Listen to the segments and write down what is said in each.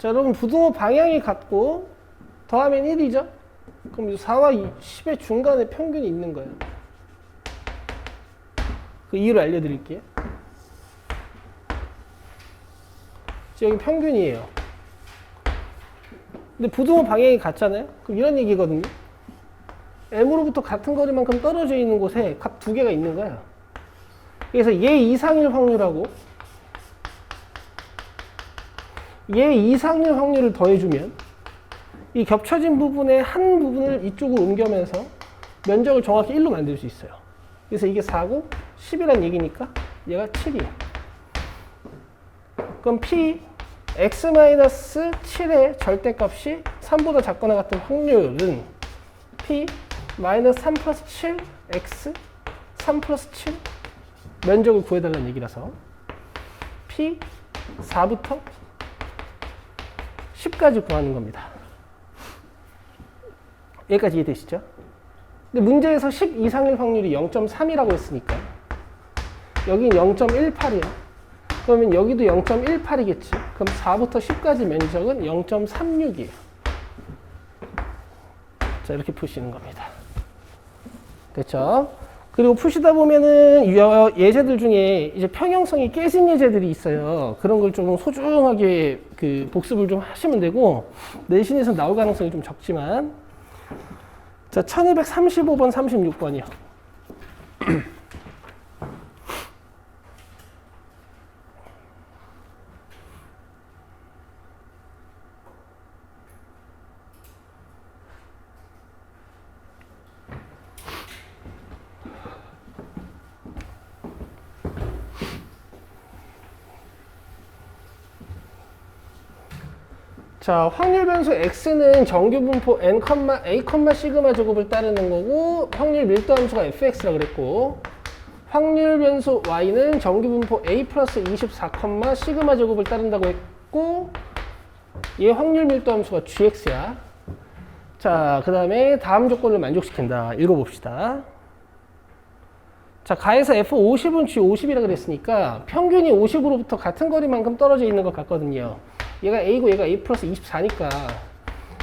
자, 여러분 부등호 방향이 같고 더하면 1이죠? 그럼 4와 10의 중간에 평균이 있는 거예요. 그 이유를 알려드릴게요. 여기 평균이에요. 근데 부등호 방향이 같잖아요? 그럼 이런 얘기거든요. M으로부터 같은 거리만큼 떨어져 있는 곳에 값 두 개가 있는 거야. 그래서 얘 이상일 확률하고 얘 이상일 확률을 더해주면 이 겹쳐진 부분의 한 부분을 이쪽으로 옮겨면서 면적을 정확히 1로 만들 수 있어요. 그래서 이게 4고 10이란 얘기니까 얘가 7이에요. 그럼 P x-7의 절대값이 3보다 작거나 같은 확률은 P -3 플러스 7 x 3 플러스 7 면적을 구해달라는 얘기라서 P 4부터 10까지 구하는 겁니다. 여기까지 이해되시죠? 근데 문제에서 10 이상일 확률이 0.3이라고 했으니까 여긴 0.18이야. 그러면 여기도 0.18이겠지. 그럼 4부터 10까지 면적은 0.36이에요. 자, 이렇게 푸시는 겁니다. 됐죠? 그리고 푸시다 보면은 예제들 중에 이제 평형성이 깨진 예제들이 있어요. 그런 걸 좀 소중하게 복습을 좀 하시면 되고, 내신에서 나올 가능성이 좀 적지만. 자, 1235번, 36번이요. 자, 확률 변수 x는 정규 분포 n, a, 시그마 제곱을 따르는 거고, 확률 밀도 함수가 fx라 그랬고, 확률 변수 y는 정규 분포 a 플러스 24, 시그마 제곱을 따른다고 했고, 얘 확률 밀도 함수가 gx야. 자, 그 다음에 다음 조건을 만족시킨다. 읽어봅시다. 자, 가에서 f50은 g50이라 그랬으니까 평균이 50으로부터 같은 거리만큼 떨어져 있는 것 같거든요. 얘가 A고 얘가 A 플러스 24니까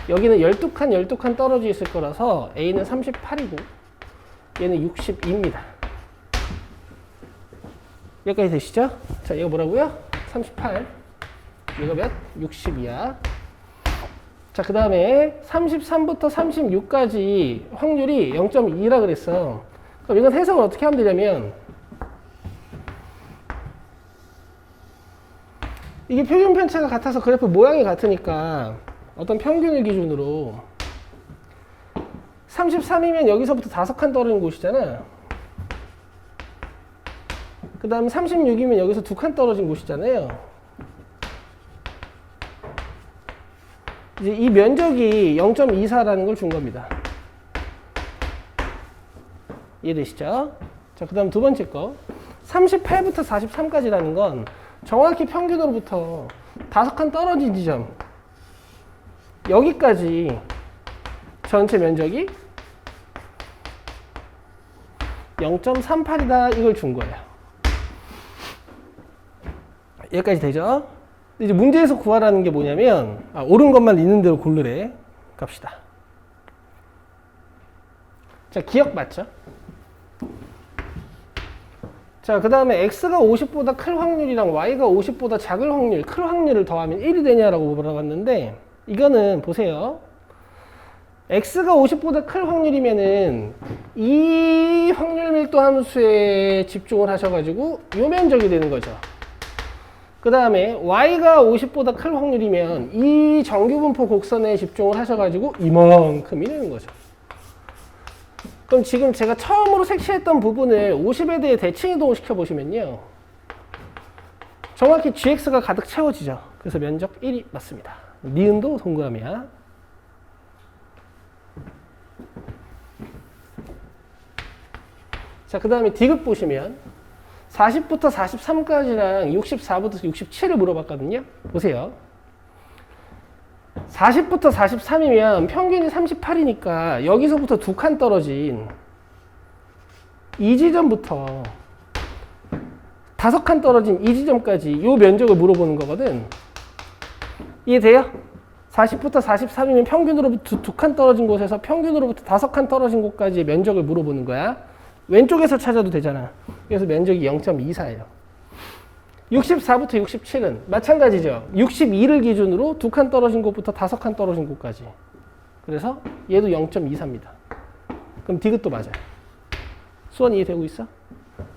여기는 12칸 12칸 떨어져 있을 거라서 A는 38이고 얘는 62입니다. 여기까지 되시죠? 자, 얘가 뭐라고요? 38. 얘가 몇? 60이야. 자, 그 다음에 33부터 36까지 확률이 0.2라 그랬어. 그럼 이건 해석을 어떻게 하면 되냐면, 이게 표준 편차가 같아서 그래프 모양이 같으니까 어떤 평균을 기준으로 33이면 여기서부터 5칸 떨어진 곳이잖아. 그 다음에 36이면 여기서 2칸 떨어진 곳이잖아요. 이제 이 면적이 0.24라는 걸 준 겁니다. 이해되시죠? 자, 그 다음 두 번째 거. 38부터 43까지라는 건 정확히 평균으로부터 5칸 떨어진 지점 여기까지 전체 면적이 0.38이다 이걸 준 거예요. 여기까지 되죠? 이제 문제에서 구하라는 게 뭐냐면 옳은 것만 있는 대로 고르래. 갑시다. 자, 기억 맞죠? 자, 그 다음에 x가 50보다 클 확률이랑 y가 50보다 작을 확률, 클 확률을 더하면 1이 되냐라고 물어봤는데, 이거는 보세요. x가 50보다 클 확률이면은 이 확률 밀도 함수에 집중을 하셔가지고 요 면적이 되는 거죠. 그 다음에 y가 50보다 클 확률이면 이 정규분포 곡선에 집중을 하셔가지고 이만큼이 되는 거죠. 그럼 지금 제가 처음으로 색칠했던 부분을 50에 대해 대칭 이동을 시켜보시면요. 정확히 gx가 가득 채워지죠. 그래서 면적 1이 맞습니다. 니은도 동그라미야. 자, 그 다음에 디귿 보시면 40부터 43까지랑 64부터 67을 물어봤거든요. 보세요. 40부터 43이면 평균이 38이니까 여기서부터 2칸 떨어진 이 지점부터 5칸 떨어진 이 지점까지 이 면적을 물어보는 거거든. 이해돼요? 40부터 43이면 평균으로부터 2칸 떨어진 곳에서 평균으로부터 5칸 떨어진 곳까지의 면적을 물어보는 거야. 왼쪽에서 찾아도 되잖아. 그래서 면적이 0.24예요. 64부터 67은 마찬가지죠. 62를 기준으로 2칸 떨어진 곳부터 5칸 떨어진 곳까지. 그래서 얘도 0.24입니다. 그럼 디귿도 맞아요. 수원 이해되고 있어?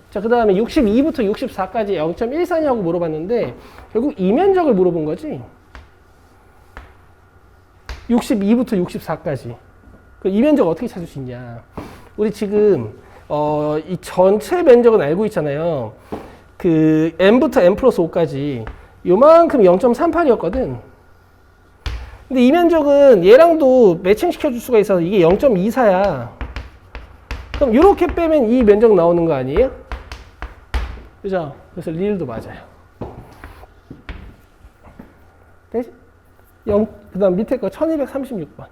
자, 그 다음에 62부터 64까지 0.14냐고 물어봤는데 결국 이 면적을 물어본 거지. 62부터 64까지. 이 면적 어떻게 찾을 수 있냐. 우리 지금 이 전체 면적은 알고 있잖아요. 그 n부터 n 플러스 5까지 요만큼 0.38이었거든. 근데 이 면적은 얘랑도 매칭시켜 줄 수가 있어서 이게 0.24야. 그럼 이렇게 빼면 이 면적 나오는 거 아니에요? 그죠? 그래서 리을도 맞아요. 되지? 그 다음 밑에 거 1236번.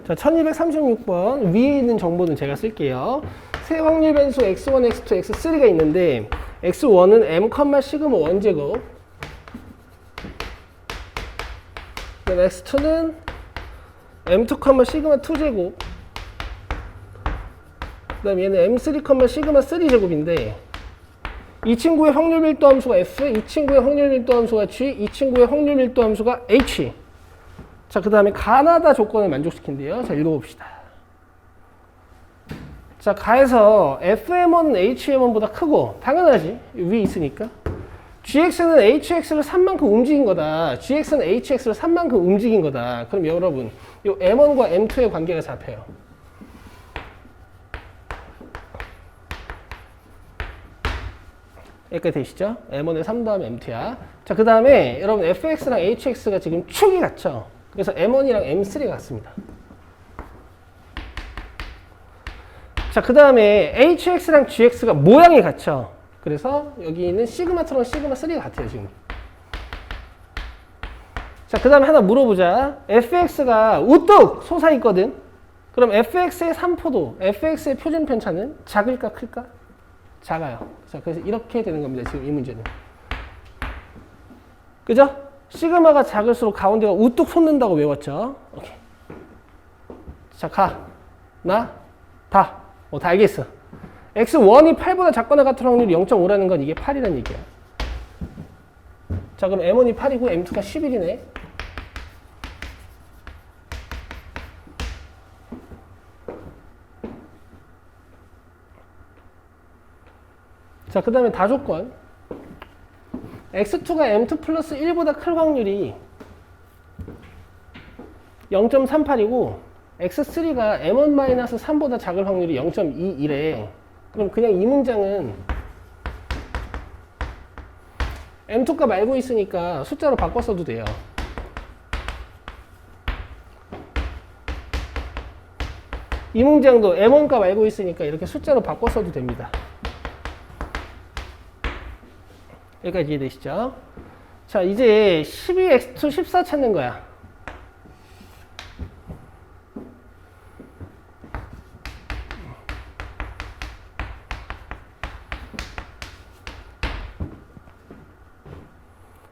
자, 1236번 위에 있는 정보는 제가 쓸게요. 세 확률 변수 x1, x2, x3가 있는데 x1은 m, 시그마 1제곱, x2는 m2, 시그마 2제곱, 그 다음 얘는 m3, 시그마 3제곱인데 이 친구의 확률 밀도 함수가 f, 이 친구의 확률 밀도 함수가 g, 이 친구의 확률 밀도 함수가 h. 자, 그 다음에 가나다 조건을 만족시킨대요. 자, 읽어봅시다. 자, 가에서 fm1은 hm1보다 크고 당연하지. 위에 있으니까. gx는 hx를 3만큼 움직인 거다. gx는 hx를 3만큼 움직인 거다. 그럼 여러분, 이 m1과 m2의 관계가 잡혀요. 여기까지 되시죠? m1에 3 더하면 m2야. 자, 그 다음에 여러분 fx랑 hx가 지금 축이 같죠? 그래서 m1이랑 m3가 같습니다. 자, 그 다음에 hx랑 gx가 모양이 같죠? 그래서 여기 있는 시그마처럼 시그마 3가 같아요, 지금. 자, 그 다음에 하나 물어보자. fx가 우뚝 솟아있거든. 그럼 fx의 3포도, fx의 표준 편차는 작을까, 클까? 작아요. 자, 그래서 이렇게 되는 겁니다, 지금 이 문제는. 그죠? 시그마가 작을수록 가운데가 우뚝 솟는다고 외웠죠? 오케이. 자, 가. 나. 다. 다 알겠어. x1이 8보다 작거나 같은 확률이 0.5라는 건 이게 8이라는 얘기야. 자, 그럼 m1이 8이고 m2가 11이네. 자, 그 다음에 다조건. x2가 m2 플러스 1보다 클 확률이 0.38이고 x3가 m1 3보다 작을 확률이 0.21래. 그럼 그냥 이 문장은 m2 값 알고 있으니까 숫자로 바꿔 써도 돼요. 이 문장도 m1 값 알고 있으니까 이렇게 숫자로 바꿔 써도 됩니다. 여기까지 이해되시죠? 자, 이제 12x2 14 찾는 거야.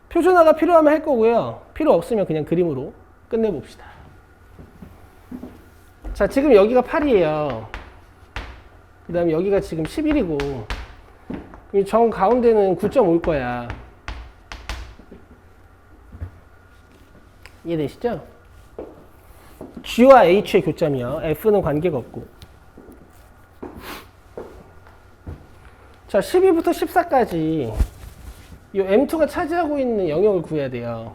표준화가 필요하면 할 거고요. 필요 없으면 그냥 그림으로 끝내봅시다. 자, 지금 여기가 8이에요. 그 다음에 여기가 지금 11이고 정 가운데는 9.5일 거야. 이해되시죠? G와 H의 교점이요. F는 관계가 없고. 자, 12부터 14까지 이 M2가 차지하고 있는 영역을 구해야 돼요.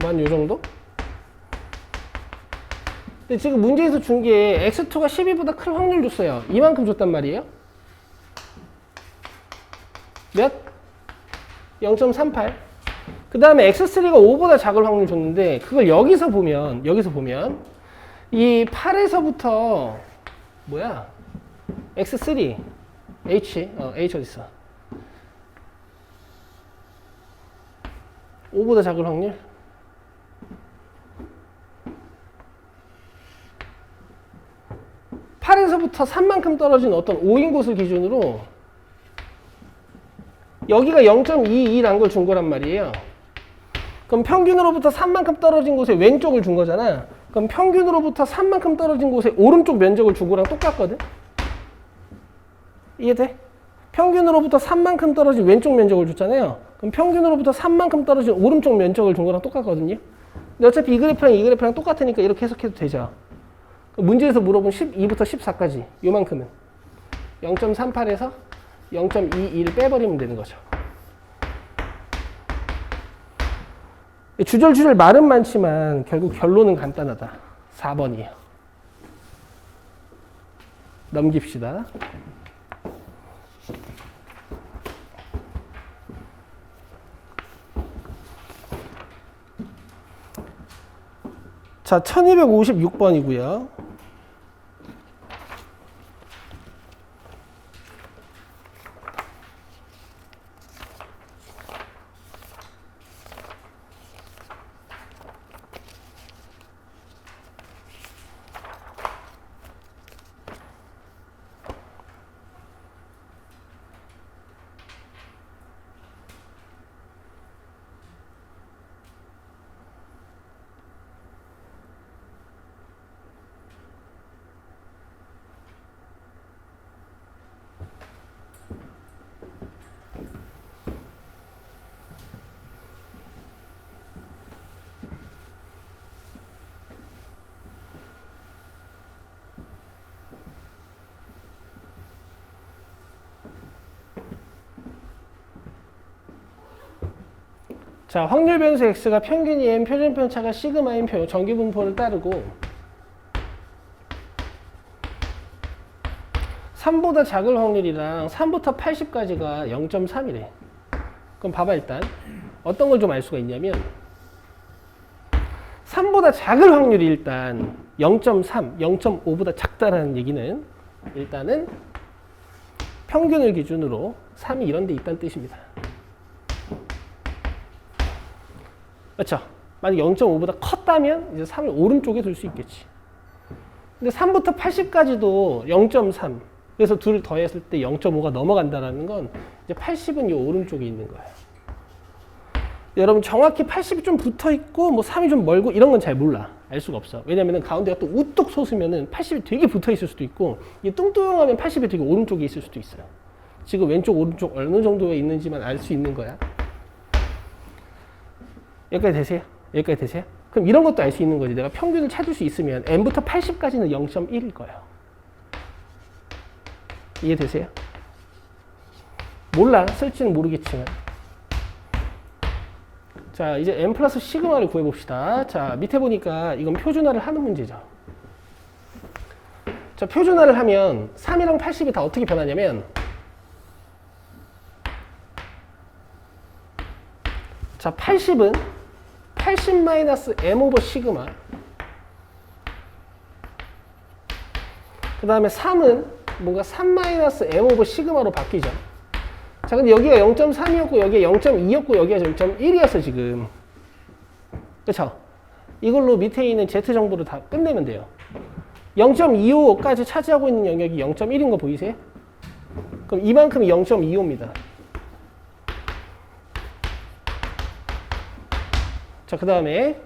한 요 정도? 근데 지금 문제에서 준 게 x2가 12보다 클 확률 줬어요. 이만큼 줬단 말이에요. 몇? 0.38. 그 다음에 x3가 5보다 작을 확률 줬는데 그걸 여기서 보면 이 8에서부터 뭐야? x3 h 어디 있어? 5보다 작을 확률 평균으로부터 3만큼 떨어진 어떤 O인 곳을 기준으로 여기가 0.22란 걸 준 거란 말이에요. 그럼 평균으로부터 3만큼 떨어진 곳에 왼쪽을 준 거잖아. 그럼 평균으로부터 3만큼 떨어진 곳에 오른쪽 면적을 준 거랑 똑같거든? 이해돼? 평균으로부터 3만큼 떨어진 왼쪽 면적을 줬잖아요. 그럼 평균으로부터 3만큼 떨어진 오른쪽 면적을 준 거랑 똑같거든요. 근데 어차피 이 그래프랑 이 그래프랑 똑같으니까 이렇게 해석해도 되죠. 문제에서 물어본 12부터 14까지 요만큼은 0.38에서 0.21 빼버리면 되는 거죠. 주절주절 말은 많지만 결국 결론은 간단하다. 4번이에요. 넘깁시다. 자, 1256번이고요. 자, 확률 변수 x가 평균이 m, 표준 편차가 시그마인 정규 분포를 따르고 3보다 작을 확률이랑 3부터 80까지가 0.3이래. 그럼 봐봐. 일단 어떤 걸 좀 알 수가 있냐면 3보다 작을 확률이 일단 0.3, 0.5보다 작다라는 얘기는 일단은 평균을 기준으로 3이 이런 데 있다는 뜻입니다. 그렇죠? 만약 0.5보다 컸다면 이제 3을 오른쪽에 둘 수 있겠지. 근데 3부터 80까지도 0.3. 그래서 둘을 더했을 때 0.5가 넘어간다는 건 이제 80은 이 오른쪽에 있는 거예요. 여러분 정확히 80이 좀 붙어 있고 뭐 3이 좀 멀고 이런 건 잘 몰라. 알 수가 없어. 왜냐면은 가운데가 또 우뚝 솟으면은 80이 되게 붙어 있을 수도 있고 이 뚱뚱하면 80이 되게 오른쪽에 있을 수도 있어요. 지금 왼쪽 오른쪽 어느 정도에 있는지만 알 수 있는 거야. 여기까지 되세요? 여기까지 되세요? 그럼 이런 것도 알 수 있는 거지. 내가 평균을 찾을 수 있으면 n부터 80까지는 0.1일 거예요. 이해되세요? 몰라. 쓸지는 모르겠지만. 자, 이제 n 플러스 시그마를 구해봅시다. 자, 밑에 보니까 이건 표준화를 하는 문제죠. 자, 표준화를 하면 3이랑 80이 다 어떻게 변하냐면 자, 80은 80 마이너스 m 오버 시그마. 그 다음에 3은 뭔가 3 마이너스 m 오버 시그마로 바뀌죠. 자, 근데 여기가 0.3이었고 여기가 0.2였고 여기가 0.1이었어 지금. 그쵸? 이걸로 밑에 있는 z 정보를 다 끝내면 돼요. 0.25까지 차지하고 있는 영역이 0.1인 거 보이세요? 그럼 이만큼이 0.25입니다. 자, 그 다음에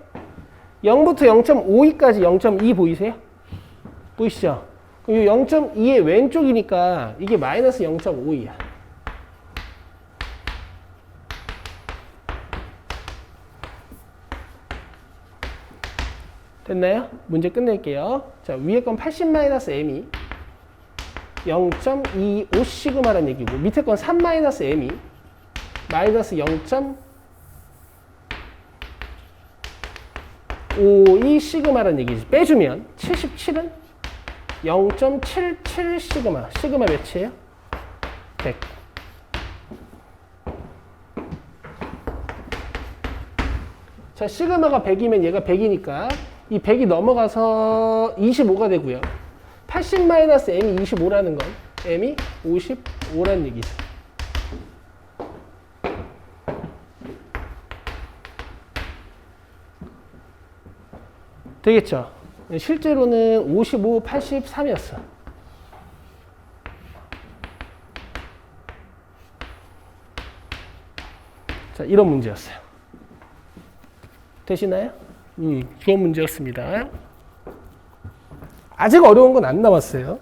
0부터 0.52까지 0.2 보이세요? 보이시죠? 그럼 이 0.2의 왼쪽이니까 이게 마이너스 0.52야. 됐나요? 문제 끝낼게요. 자, 위에 건 80 마이너스 m이 0.25 시그마라는 얘기고 밑에 건 3 마이너스 m이 마이너스 0.52 시그마라는 얘기지. 빼주면 77은 0.77 시그마. 시그마 몇이에요? 100. 자, 시그마가 100이면 얘가 100이니까 이 100이 넘어가서 25가 되고요. 80 마이너스 m이 25라는 건 m이 55라는 얘기죠. 되겠죠? 실제로는 55, 83이었어. 자, 이런 문제였어요. 되시나요? 그런 문제였습니다. 아직 어려운 건 안 남았어요.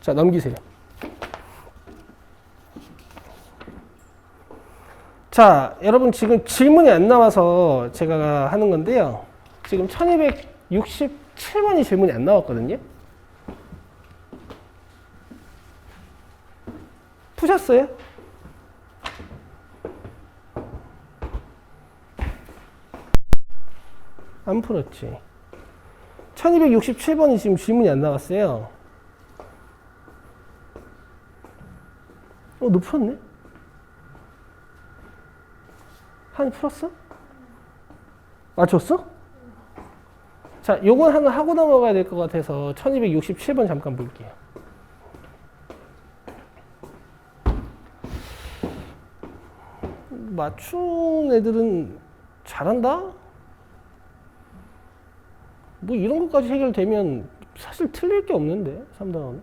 자, 넘기세요. 자, 여러분 지금 질문이 안 나와서 제가 하는 건데요. 지금 1267번이 질문이 안 나왔거든요. 푸셨어요? 안 풀었지. 1267번이 지금 질문이 안 나왔어요. 너 풀었네? 한 풀었어? 맞췄어? 자, 요건 하나 하고 넘어가야 될 것 같아서 1267번 잠깐 볼게요. 맞춘 애들은 잘한다? 뭐 이런 것까지 해결되면 사실 틀릴 게 없는데 3단원은.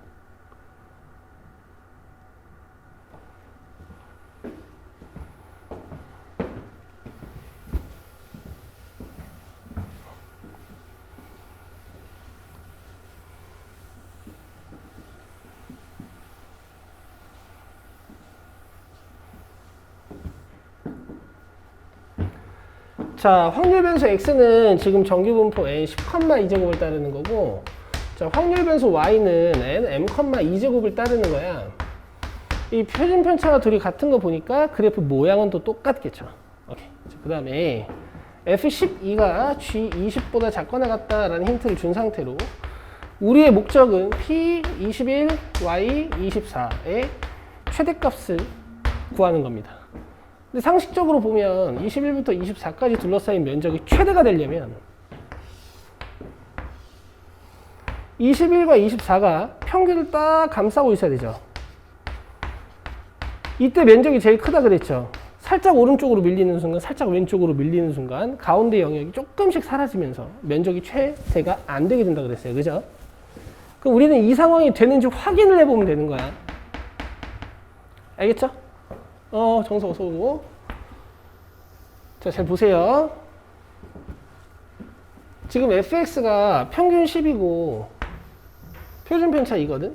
자, 확률 변수 x는 지금 정규분포 n 10,2제곱을 따르는 거고, 자, 확률 변수 y는 n m,2제곱을 따르는 거야. 이 표준 편차가 둘이 같은 거 보니까 그래프 모양은 또 똑같겠죠. 오케이. 그 다음에 f12가 g20보다 작거나 같다라는 힌트를 준 상태로 우리의 목적은 p21, y24의 최대값을 구하는 겁니다. 근데 상식적으로 보면 21부터 24까지 둘러싸인 면적이 최대가 되려면 21과 24가 평균을 딱 감싸고 있어야 되죠. 이때 면적이 제일 크다 그랬죠. 살짝 오른쪽으로 밀리는 순간, 살짝 왼쪽으로 밀리는 순간 가운데 영역이 조금씩 사라지면서 면적이 최대가 안 되게 된다 그랬어요. 그죠? 그럼 우리는 이 상황이 되는지 확인을 해보면 되는 거야. 알겠죠? 정석 어서 오고. 자, 잘 보세요. 지금 fx가 평균 10이고 표준 편차 2거든.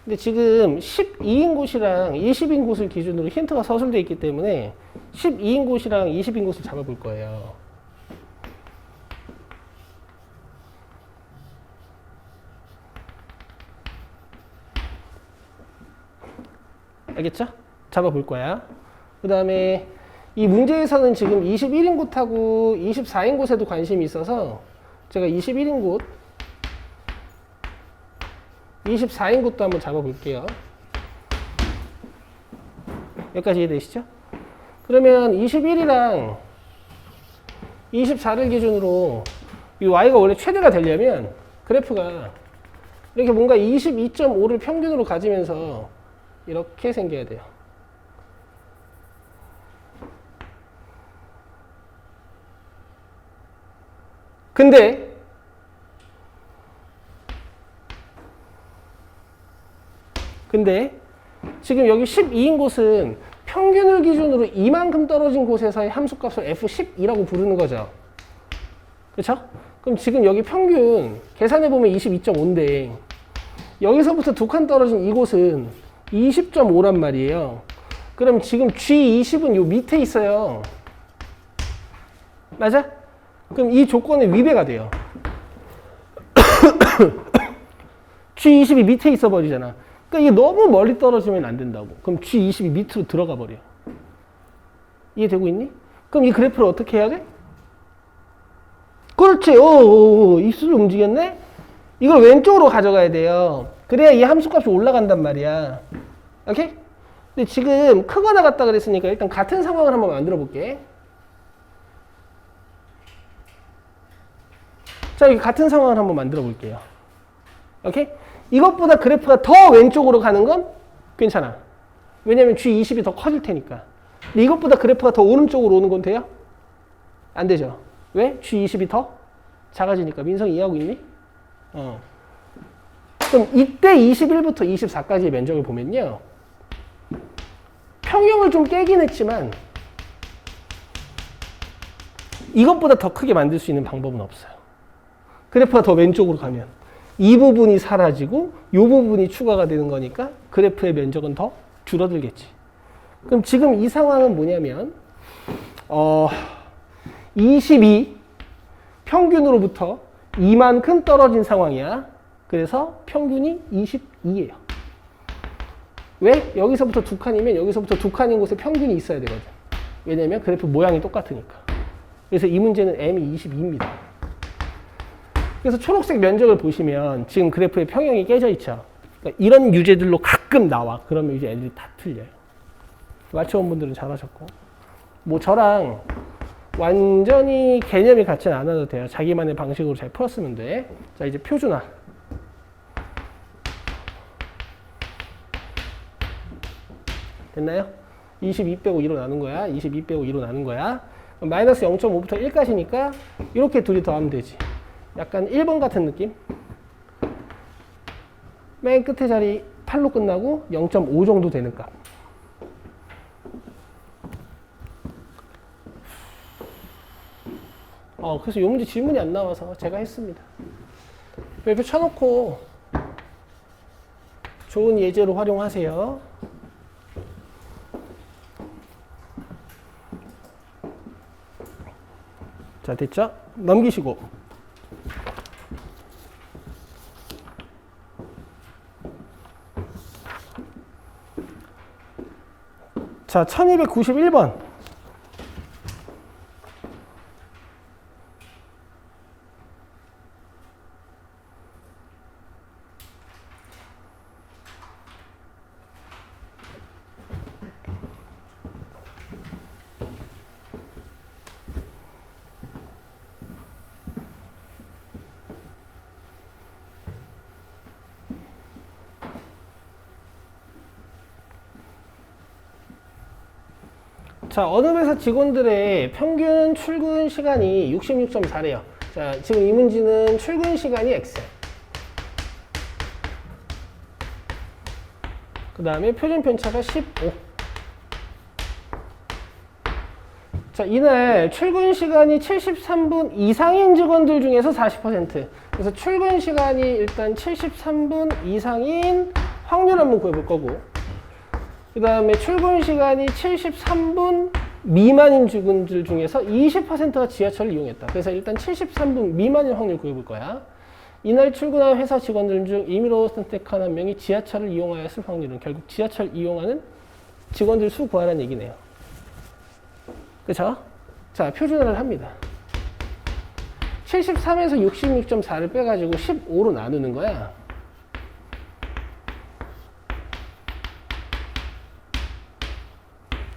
근데 지금 12인 곳이랑 20인 곳을 기준으로 힌트가 서술되어 있기 때문에 12인 곳이랑 20인 곳을 잡아볼 거예요. 알겠죠? 잡아볼 거야. 그 다음에 이 문제에서는 지금 21인 곳하고 24인 곳에도 관심이 있어서 제가 21인 곳, 24인 곳도 한번 잡아볼게요. 여기까지 이해되시죠? 그러면 21이랑 24를 기준으로 이 y가 원래 최대가 되려면 그래프가 이렇게 뭔가 22.5를 평균으로 가지면서 이렇게 생겨야 돼요. 근데 지금 여기 12인 곳은 평균을 기준으로 이만큼 떨어진 곳에서의 함수값을 F12라고 부르는 거죠. 그렇죠? 그럼 지금 여기 평균 계산해보면 22.5인데 여기서부터 두 칸 떨어진 이곳은 20.5란 말이에요. 그럼 지금 G20은 요 밑에 있어요. 맞아? 그럼 이 조건의 위배가 돼요. G20이 밑에 있어 버리잖아. 그러니까 이게 너무 멀리 떨어지면 안 된다고. 그럼 G20이 밑으로 들어가 버려. 이해되고 있니? 그럼 이 그래프를 어떻게 해야 돼? 그렇지. 입술을 움직였네? 이걸 왼쪽으로 가져가야 돼요. 그래야 이 함수값이 올라간단 말이야. 오케이? 근데 지금 크거나 같다 그랬으니까 일단 같은 상황을 한번 만들어 볼게. 자, 여기 같은 상황을 한번 만들어 볼게요. 오케이? 이것보다 그래프가 더 왼쪽으로 가는 건 괜찮아. 왜냐면 G20이 더 커질 테니까. 근데 이것보다 그래프가 더 오른쪽으로 오는 건 돼요? 안 되죠. 왜? G20이 더 작아지니까. 민성이 이해하고 있니? 그럼 이때 21부터 24까지의 면적을 보면요. 평형을 좀 깨긴 했지만 이것보다 더 크게 만들 수 있는 방법은 없어요. 그래프가 더 왼쪽으로 가면 이 부분이 사라지고 이 부분이 추가가 되는 거니까 그래프의 면적은 더 줄어들겠지. 그럼 지금 이 상황은 뭐냐면 22 평균으로부터 이만큼 떨어진 상황이야. 그래서 평균이 22예요. 왜? 여기서부터 두 칸이면 여기서부터 두 칸인 곳에 평균이 있어야 되거든. 왜냐면 그래프 모양이 똑같으니까. 그래서 이 문제는 m이 22입니다. 그래서 초록색 면적을 보시면 지금 그래프의 평형이 깨져 있죠. 그러니까 이런 유제들로 가끔 나와. 그러면 이제 애들이 다 틀려요. 맞춰온 분들은 잘하셨고. 뭐 저랑 완전히 개념이 같지는 않아도 돼요. 자기만의 방식으로 잘 풀었으면 돼. 자, 이제 표준화. 됐나요? 22 빼고 2로 나눈 거야. 22 빼고 2로 나눈 거야. 마이너스 0.5부터 1까지니까 이렇게 둘이 더하면 되지. 약간 1번 같은 느낌? 맨 끝에 자리 8로 끝나고 0.5 정도 되는 값. 그래서 이 문제 질문이 안 나와서 제가 했습니다. 별표 쳐놓고 좋은 예제로 활용하세요. 자, 됐죠? 넘기시고. 자, 1291번. 자, 어느 회사 직원들의 평균 출근 시간이 66.4래요. 자, 지금 이 문제는 출근 시간이 X. 그 다음에 표준 편차가 15. 자, 이날 출근 시간이 73분 이상인 직원들 중에서 40%. 그래서 출근 시간이 일단 73분 이상인 확률 한번 구해볼 거고, 그 다음에 출근 시간이 73분 미만인 직원들 중에서 20%가 지하철을 이용했다. 그래서 일단 73분 미만인 확률 구해볼 거야. 이날 출근한 회사 직원들 중 임의로 선택한 한 명이 지하철을 이용하였을 확률은 결국 지하철 이용하는 직원들 수 구하라는 얘기네요. 그쵸? 자, 표준화를 합니다. 73에서 66.4를 빼가지고 15로 나누는 거야.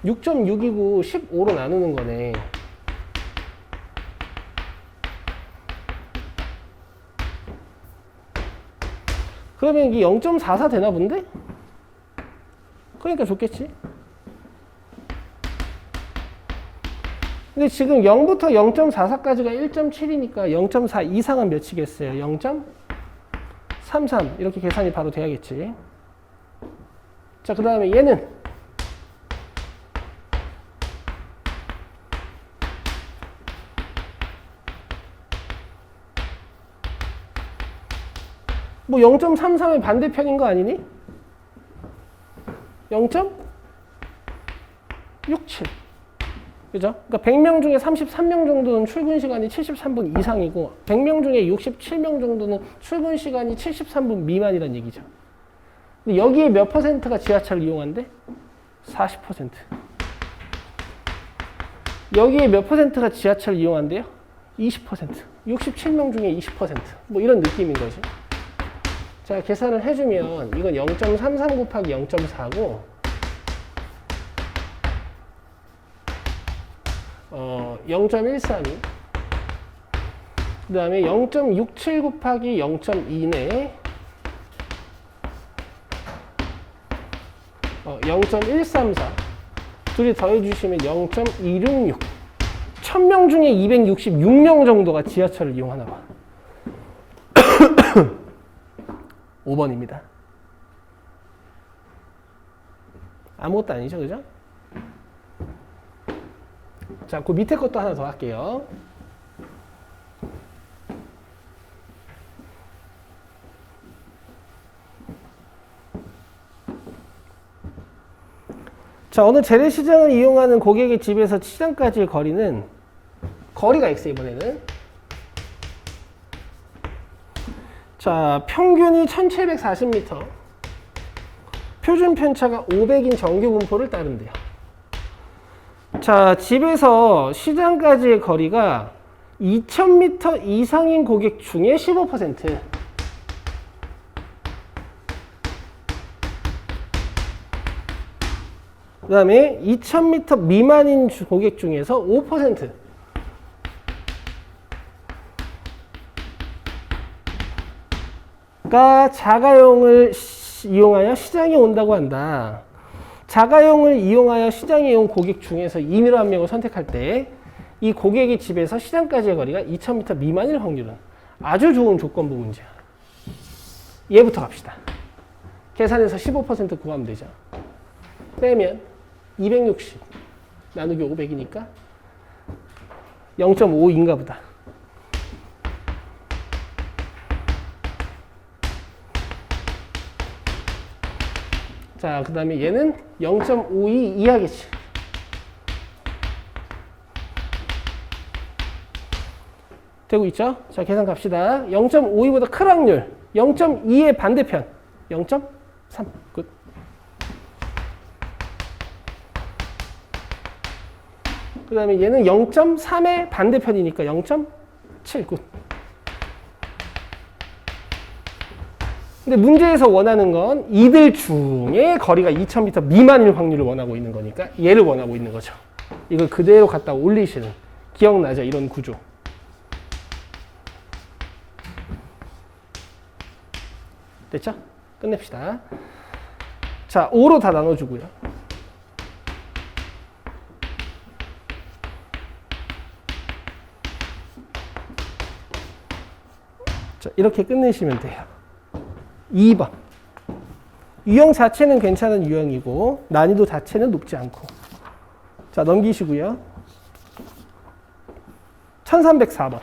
(6.6이고) 15로 나누는 거네. 그러면 이게 0.44 되나 본데? 그러니까 좋겠지. 근데 지금 0부터 0.44까지가 1.7이니까 0.4 이상은 몇이겠어요? 0.33 이렇게 계산이 바로 돼야겠지. 자, 그 다음에 얘는 뭐 0.33의 반대편인 거 아니니? 0.67. 그죠? 그러니까 100명 중에 33명 정도는 출근 시간이 73분 이상이고 100명 중에 67명 정도는 출근 시간이 73분 미만이란 얘기죠. 근데 여기에 몇 퍼센트가 지하철을 이용한대? 40%. 여기에 몇 퍼센트가 지하철을 이용한대요? 20%. 67명 중에 20%. 뭐 이런 느낌인 거지. 자, 계산을 해주면 이건 0.33 곱하기 0.4고 0.132 그 다음에 0.67 곱하기 0.2네 0.134 둘이 더해주시면 0.266 1000명 중에 266명 정도가 지하철을 이용하나 봐. 5번입니다. 아무것도 아니죠, 그죠? 자, 그 밑에 것도 하나 더 할게요. 자, 어느 재래시장을 이용하는 고객의 집에서 시장까지의 거리는 거리가 x 이번에는 자, 평균이 1740m 표준 편차가 500인 정규 분포를 따른대요. 자, 집에서 시장까지의 거리가 2000m 이상인 고객 중에 15%. 그 다음에 2000m 미만인 고객 중에서 5%. 가 자가용을 이용하여 시장에 온다고 한다. 자가용을 이용하여 시장에 온 고객 중에서 임의로 한 명을 선택할 때 이 고객의 집에서 시장까지의 거리가 2000m 미만일 확률은 아주 좋은 조건부 문제야. 얘부터 갑시다. 계산해서 15% 구하면 되죠. 빼면 260 나누기 500이니까 0.5인가 보다. 자, 그 다음에 얘는 0.52 이하겠지. 되고 있죠? 자, 계산 갑시다. 0.52보다 큰 확률. 0.2의 반대편. 0.3. 굿. 그 다음에 얘는 0.3의 반대편이니까 0.7. 굿. 근데 문제에서 원하는 건 이들 중에 거리가 2000m 미만일 확률을 원하고 있는 거니까 얘를 원하고 있는 거죠. 이걸 그대로 갖다 올리시는. 기억나죠? 이런 구조. 됐죠? 끝냅시다. 자, 5로 다 나눠주고요. 자, 이렇게 끝내시면 돼요. 2번. 유형 자체는 괜찮은 유형이고 난이도 자체는 높지 않고. 자, 넘기시고요. 1304번.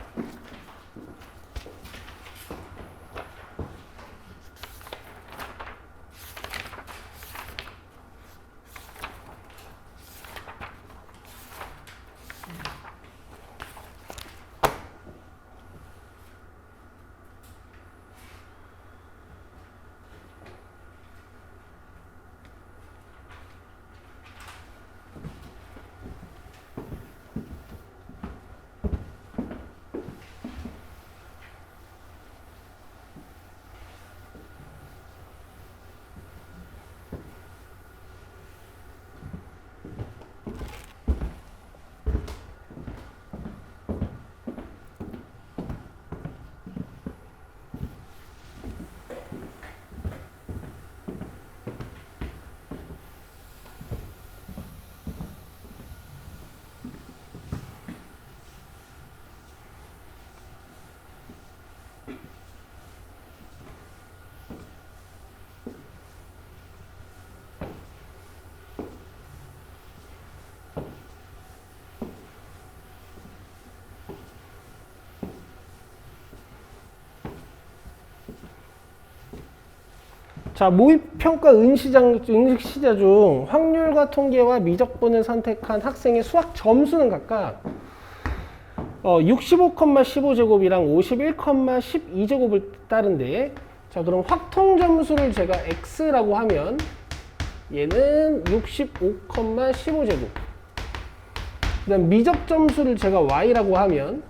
자, 모의평가 응시시자 중 확률과 통계와 미적분을 선택한 학생의 수학 점수는 각각 65,15제곱이랑 51,12제곱을 따른데, 자, 그럼 확통 점수를 제가 X라고 하면 얘는 65,15제곱. 그 다음 미적 점수를 제가 Y라고 하면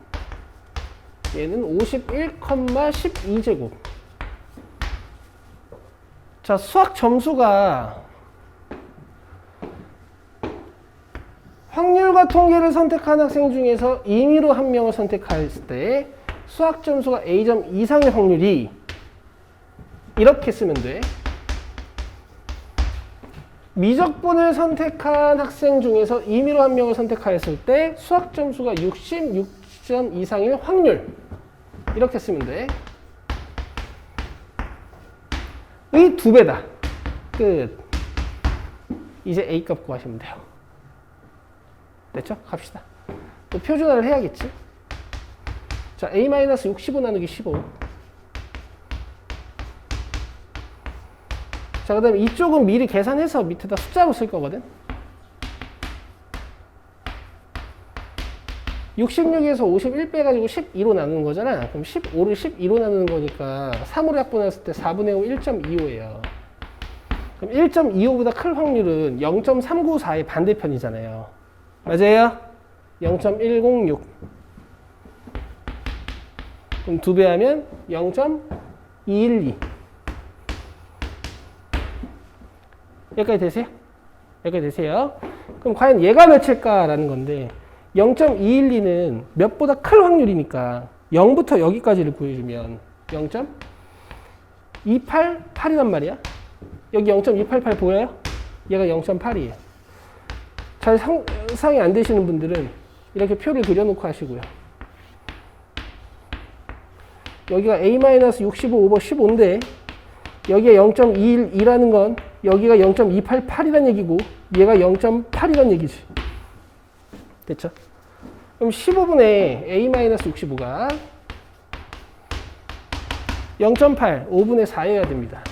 얘는 51,12제곱. 자, 수학 점수가 확률과 통계를 선택한 학생 중에서 임의로 한 명을 선택했을 때 수학 점수가 A점 이상의 확률이 이렇게 쓰면 돼. 미적분을 선택한 학생 중에서 임의로 한 명을 선택하였을 때 수학 점수가 66점 이상의 확률, 이렇게 쓰면 돼. 2배다. 끝. 이제 A 값 구하시면 돼요. 됐죠? 갑시다. 또 표준화를 해야겠지. 자, A-65 나누기 15. 자, 그 다음에 이쪽은 미리 계산해서 밑에다 숫자로 쓸 거거든. 66에서 51 빼가지고 12로 나누는 거잖아. 그럼 15를 12로 나누는 거니까 3으로 약분했을 때 4분의 5 1.25예요. 그럼 1.25보다 클 확률은 0.394의 반대편이잖아요. 맞아요? 0.106. 그럼 2배 하면 0.212. 여기까지 되세요? 여기까지 되세요? 그럼 과연 얘가 몇일까라는 건데 0.212는 몇보다 클 확률이니까 0부터 여기까지를 구해주면 0.288이란 말이야. 여기 0.288 보여요? 얘가 0.8이에요. 잘 상상이 안 되시는 분들은 이렇게 표를 그려놓고 하시고요. 여기가 A-65 오버 15인데 여기에 0.212라는 건 여기가 0.288이란 얘기고 얘가 0.8이란 얘기지. 됐죠? 그럼 15분의 A-65가 0.8, 5분의 4여야 됩니다.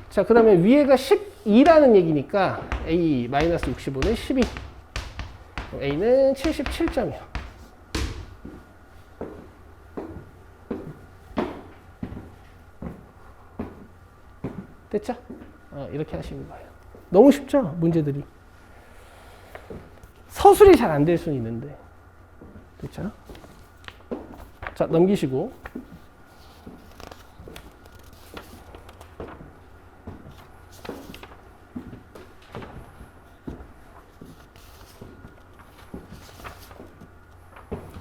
자, 그 다음에 위에가 12라는 얘기니까 A-65는 12. A는 77점이요. 됐죠? 이렇게 하시는 거예요. 너무 쉽죠? 문제들이. 서술이 잘 안 될 수는 있는데. 됐죠? 자, 넘기시고.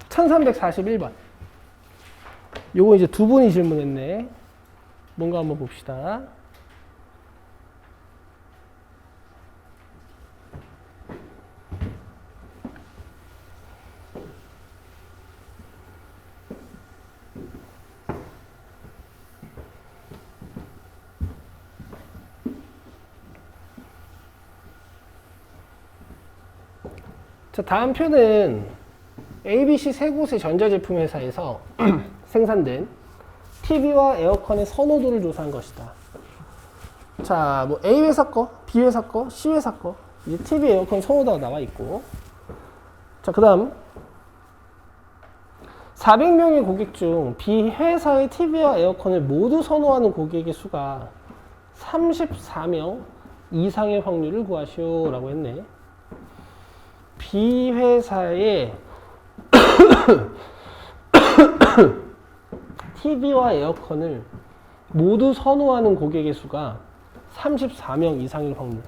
(1341번) 요거 이제 두 분이 질문했네. 뭔가 한번 봅시다. 자, 다음 표는 ABC 세 곳의 전자제품 회사에서 생산된 TV와 에어컨의 선호도를 조사한 것이다. 자, 뭐 A 회사 거, B 회사 거, C 회사 거, 이제 TV, 에어컨 선호도가 나와 있고. 자, 그 다음 400명의 고객 중 B 회사의 TV와 에어컨을 모두 선호하는 고객의 수가 34명 이상의 확률을 구하시오 라고 했네. B 회사의 TV와 에어컨을 모두 선호하는 고객의 수가 34명 이상일 확률.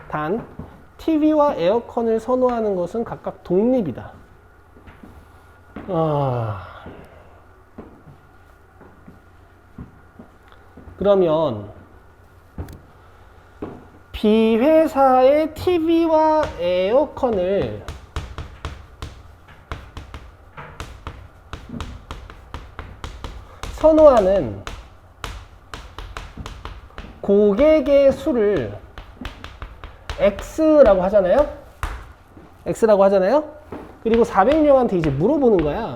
단, TV와 에어컨을 선호하는 것은 각각 독립이다. 그러면 B 회사의 TV와 에어컨을 선호하는 고객의 수를 X라고 하잖아요. X라고 하잖아요. 그리고 400명한테 이제 물어보는 거야.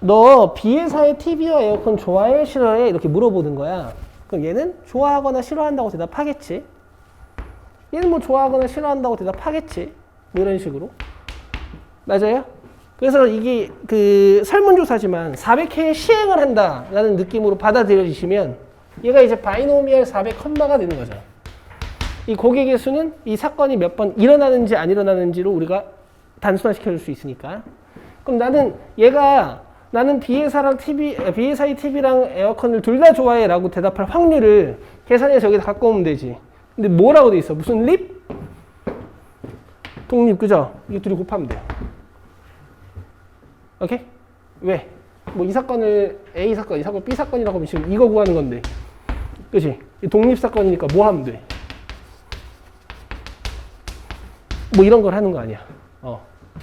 너 B 회사의 TV와 에어컨 좋아해? 싫어해? 이렇게 물어보는 거야. 그럼 얘는 좋아하거나 싫어한다고 대답하겠지. 얘는 뭐 좋아하거나 싫어한다고 대답하겠지. 뭐 이런 식으로. 맞아요? 그래서 이게 그 설문조사지만 400회에 시행을 한다라는 느낌으로 받아들여지시면 얘가 이제 바이노미얼 400 컴마가 되는 거죠. 이 고객의 수는 이 사건이 몇 번 일어나는지 안 일어나는지로 우리가 단순화시켜줄 수 있으니까. 그럼 나는 B회사의 TV랑 에어컨을 둘 다 좋아해 라고 대답할 확률을 계산해서 여기다 갖고 오면 되지. 근데 뭐라고 돼 있어? 무슨 립? 독립, 그죠? 이거 둘이 곱하면 돼요. 오케이? 왜? 뭐 이 사건을 A 사건, 이 사건 B 사건이라고 하면 지금 이거 구하는 건데. 그치? 독립사건이니까 뭐 하면 돼? 뭐 이런 걸 하는 거 아니야.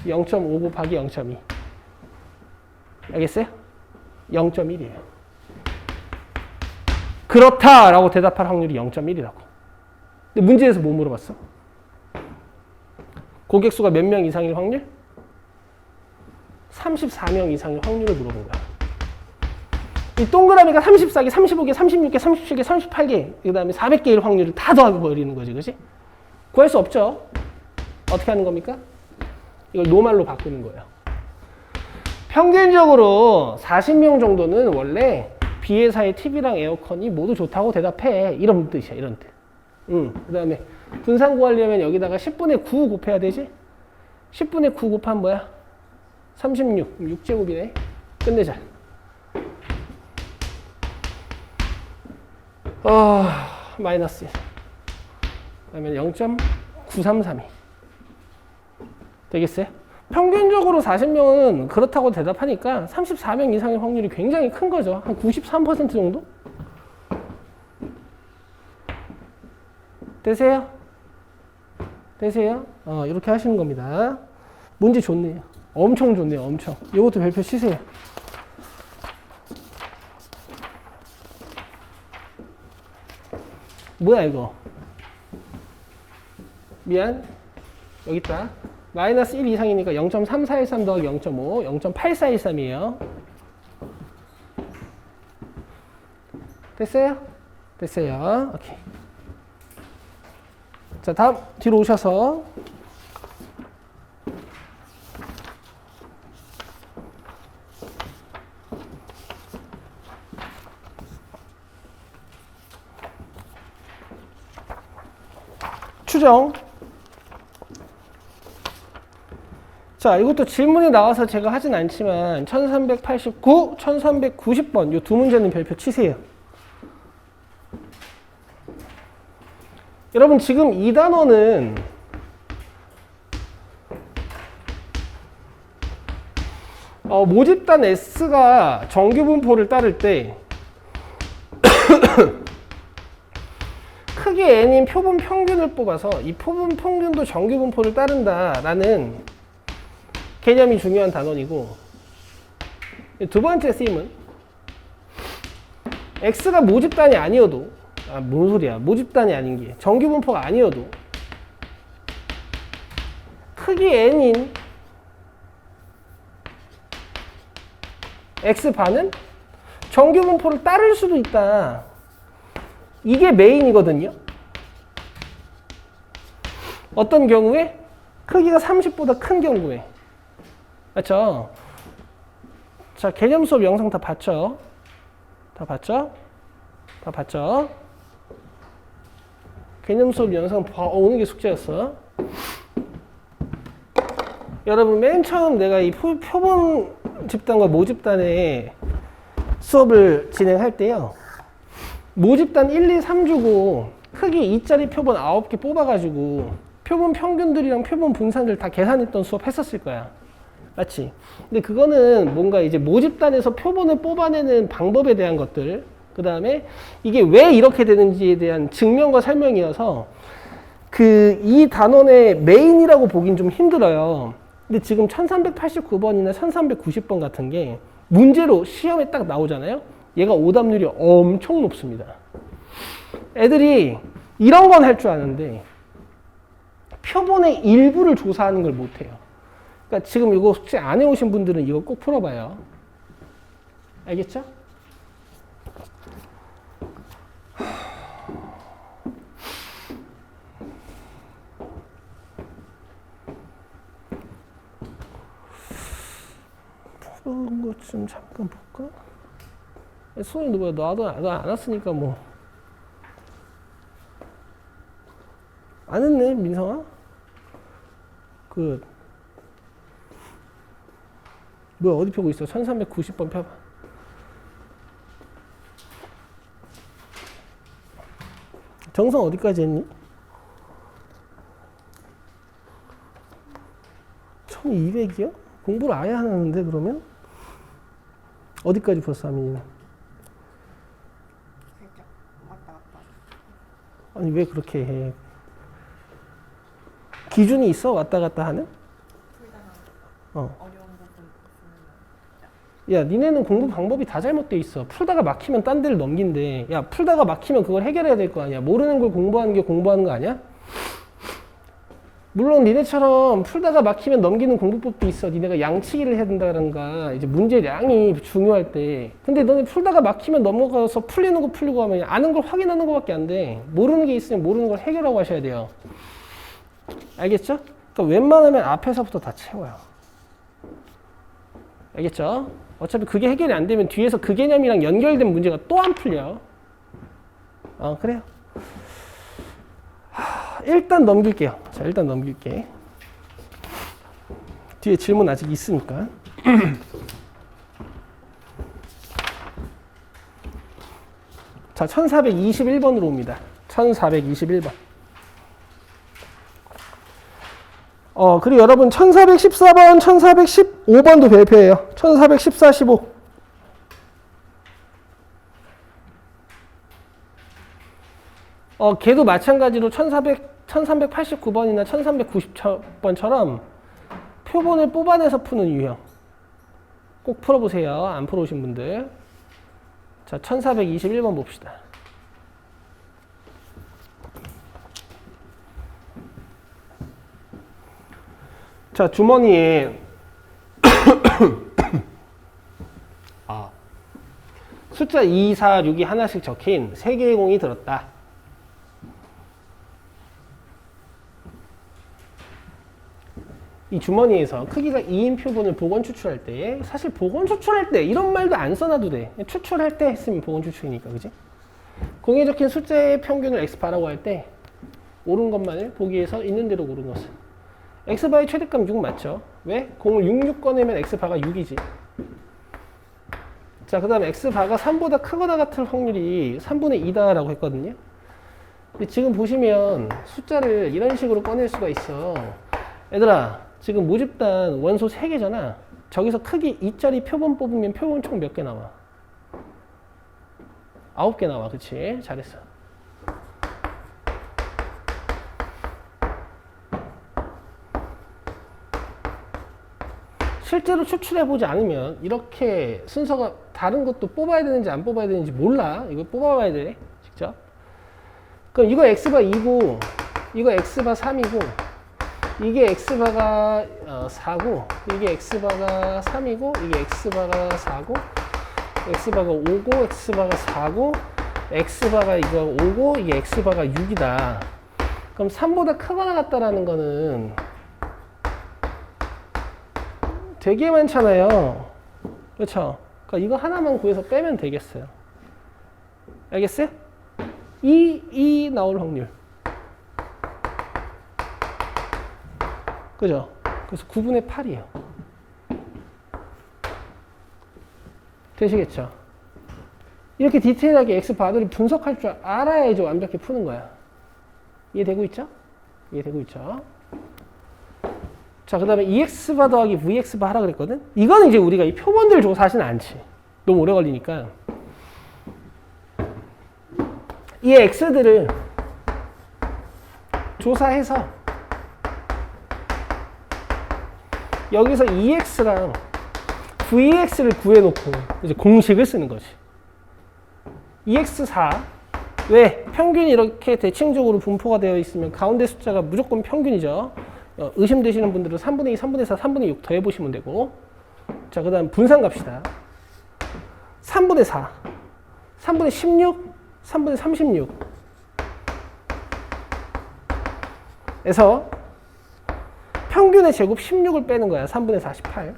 0.5 곱하기 0.2. 알겠어요? 0.1이에요. 그렇다라고 대답할 확률이 0.1이라고. 근데 문제에서 뭐 물어봤어? 고객 수가 몇 명 이상일 확률? 34명 이상일 확률을 물어본 거야. 이 동그라미가 34개, 35개, 36개, 37개, 38개, 그 다음에 400개일 확률을 다 더해버리는 거지, 그치? 구할 수 없죠? 어떻게 하는 겁니까? 이걸 노말로 바꾸는 거예요. 평균적으로 40명 정도는 원래 B회사의 TV랑 에어컨이 모두 좋다고 대답해. 이런 뜻이야, 이런 뜻. 그 다음에 분산 구하려면 여기다가 10분의 9 곱해야 되지? 10분의 9 곱하면 뭐야? 36. 6제곱이네. 끝내자. 마이너스 1. 그러면 0.933이 되겠어요? 평균적으로 40명은 그렇다고 대답하니까 34명 이상의 확률이 굉장히 큰 거죠. 한 93% 정도? 되세요? 되세요? 이렇게 하시는 겁니다. 문제 좋네요. 엄청 좋네요. 엄청. 이것도 별표 치세요. 뭐야 이거? 미안. 여기 있다. 마이너스 1 이상이니까 0.3413 더하기 0.5, 0.8413이에요. 됐어요? 됐어요. 오케이. 자, 다음 뒤로 오셔서 추정. 자, 이것도 질문이 나와서 제가 하진 않지만 1389, 1390번 이 두 문제는 별표 치세요. 여러분 지금 이 단어는 모집단 S가 정규분포를 따를 때 크기 n인 표본 평균을 뽑아서 이 표본 평균도 정규분포를 따른다라는 개념이 중요한 단원이고, 두 번째 쓰임은 X가 모집단이 아니어도, 뭔 소리야, 모집단이 아닌 게 정규분포가 아니어도 크기 n인 X반은 정규분포를 따를 수도 있다. 이게 메인이거든요. 어떤 경우에? 크기가 30보다 큰 경우에. 맞죠? 자, 개념 수업 영상 다 봤죠? 다 봤죠? 다 봤죠? 개념 수업 영상 오는 게 숙제였어. 여러분 맨 처음 내가 이 표본 집단과 모집단의 수업을 진행할 때요, 모집단 1, 2, 3 주고 크기 2짜리 표본 9개 뽑아가지고 표본 평균들이랑 표본 분산들 다 계산했던 수업 했었을 거야. 맞지? 근데 그거는 뭔가 이제 모집단에서 표본을 뽑아내는 방법에 대한 것들, 그 다음에 이게 왜 이렇게 되는지에 대한 증명과 설명이어서 이 단원의 메인이라고 보긴 좀 힘들어요. 근데 지금 1389번이나 1390번 같은 게 문제로 시험에 딱 나오잖아요. 얘가 오답률이 엄청 높습니다. 애들이 이런 건 할 줄 아는데 표본의 일부를 조사하는 걸 못해요. 그러니까 지금 이거 숙제 안 해오신 분들은 이거 꼭 풀어봐요. 알겠죠? 푸는 것 좀 잠깐 볼까? 수원이 뭐야? 나도 안 왔으니까 뭐. 안 했네, 민성아? 뭐야, 어디 펴고 있어? 1390번 펴봐. 정성 어디까지 했니? 1200이요? 공부를 아예 하는데, 그러면? 어디까지 풀었어, 아민이는? 살짝 왔다 갔다. 아니, 왜 그렇게 해? 기준이 있어? 왔다 갔다 하는? 풀다가 어. 어려운 부분 있으면 야, 니네는 공부 방법이 다 잘못돼 있어. 풀다가 막히면 딴 데를 넘긴대. 야, 풀다가 막히면 그걸 해결해야 될 거 아니야. 모르는 걸 공부하는 게 공부하는 거 아니야? 물론 니네처럼 풀다가 막히면 넘기는 공부법도 있어. 니네가 양치기를 해야 된다든가 이제 문제량이 중요할 때. 근데 너네 풀다가 막히면 넘어가서 풀리는 거 풀리고 하면 아는 걸 확인하는 거밖에 안 돼. 모르는 게 있으면 모르는 걸 해결하고 하셔야 돼요. 알겠죠? 그러니까 웬만하면 앞에서부터 다 채워요. 알겠죠? 어차피 그게 해결이 안 되면 뒤에서 그 개념이랑 연결된 문제가 또 안 풀려. 그래요. 일단 넘길게요. 자, 일단 넘길게. 뒤에 질문 아직 있으니까. 자, 1421번으로 옵니다. 1421번. 그리고 여러분 1414번, 1415번도 별표예요. 1414, 15. 걔도 마찬가지로 1389번이나 1390번처럼 표본을 뽑아내서 푸는 유형. 꼭 풀어보세요. 안 풀어오신 분들. 자, 1421번 봅시다. 자, 주머니에 숫자 2, 4, 6이 하나씩 적힌 3개의 공이 들었다. 이 주머니에서 크기가 2인 표본을 복원 추출할 때, 사실 복원 추출할 때 이런 말도 안 써놔도 돼. 추출할 때 했으면 복원 추출이니까, 그지? 공에 적힌 숫자의 평균을 x바라고 할 때 옳은 것만을 보기에서 있는 대로 고른 것은 x바의 최대값 6 맞죠? 왜? 공을 66 꺼내면 x바가 6이지. 자, 그 다음에 x바가 3보다 크거나 같을 확률이 3분의 2다라고 했거든요. 근데 지금 보시면 숫자를 이런 식으로 꺼낼 수가 있어. 얘들아, 지금 모집단 원소 3개잖아. 저기서 크기 2짜리 표본 뽑으면 표본 총 몇 개 나와? 9개 나와. 그치? 잘했어. 실제로 추출해보지 않으면 이렇게 순서가 다른 것도 뽑아야 되는지 안 뽑아야 되는지 몰라. 이거 뽑아봐야 돼. 직접. 그럼 이거 x바 2고 이거 x바 3이고 이게 x바가 4고 이게 x바가 3이고 이게 x바가 4고 x바가 5고 x바가 4고 x바가 이거 5고 이게 x바가 6이다. 그럼 3보다 크거나 같다라는 거는 되게 많잖아요. 그렇죠? 그러니까 이거 하나만 구해서 빼면 되겠어요. 알겠어요? 2 나올 확률. 그죠? 그래서 9분의 8이에요. 되시겠죠? 이렇게 디테일하게 x바들을 분석할 줄 알아야지 완벽히 푸는 거야. 이해되고 있죠? 이해되고 있죠? 자, 그 다음에 EX바 더하기 VX바 하라 그랬거든? 이거는 이제 우리가 이 표본들 조사하진 않지. 너무 오래 걸리니까. 이 X들을 조사해서 여기서 EX랑 VX를 구해놓고 이제 공식을 쓰는 거지. EX4. 왜? 평균이 이렇게 대칭적으로 분포가 되어 있으면 가운데 숫자가 무조건 평균이죠. 의심되시는 분들은 3분의 2, 3분의 4, 3분의 6 더해보시면 되고. 자, 그 다음 분산 갑시다. 3분의 4, 3분의 16, 3분의 36 에서 평균의 제곱 16을 빼는 거야. 3분의 48.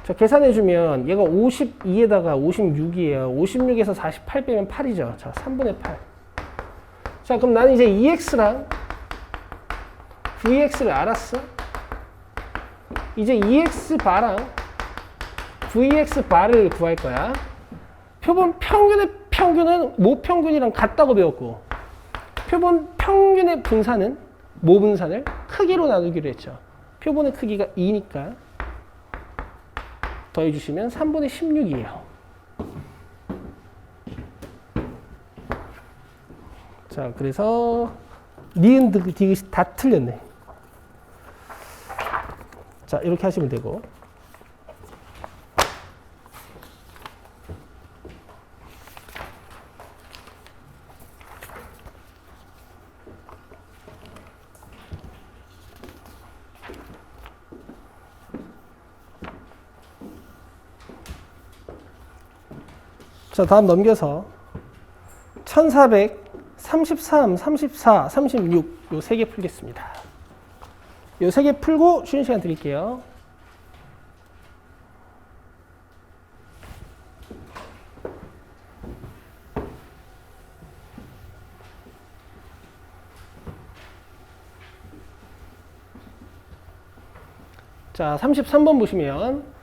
자, 계산해주면 얘가 52에다가 56이에요. 56에서 48 빼면 8이죠. 자, 3분의 8. 자, 그럼 나는 이제 EX랑 VX를 알았어. 이제 EX바랑 VX바를 구할 거야. 표본 평균의 평균은 모평균이랑 같다고 배웠고, 표본 평균의 분산은 모분산을 크기로 나누기로 했죠. 표본의 크기가 2니까 더해주시면 3분의 16이에요. 자, 그래서 니은, 디귿이 다 틀렸네. 자, 이렇게 하시면 되고. 자, 다음 넘겨서 1400, 33, 34, 36 요 세 개 풀겠습니다. 요 세 개 풀고 쉬는 시간 드릴게요. 자, 33번 보시면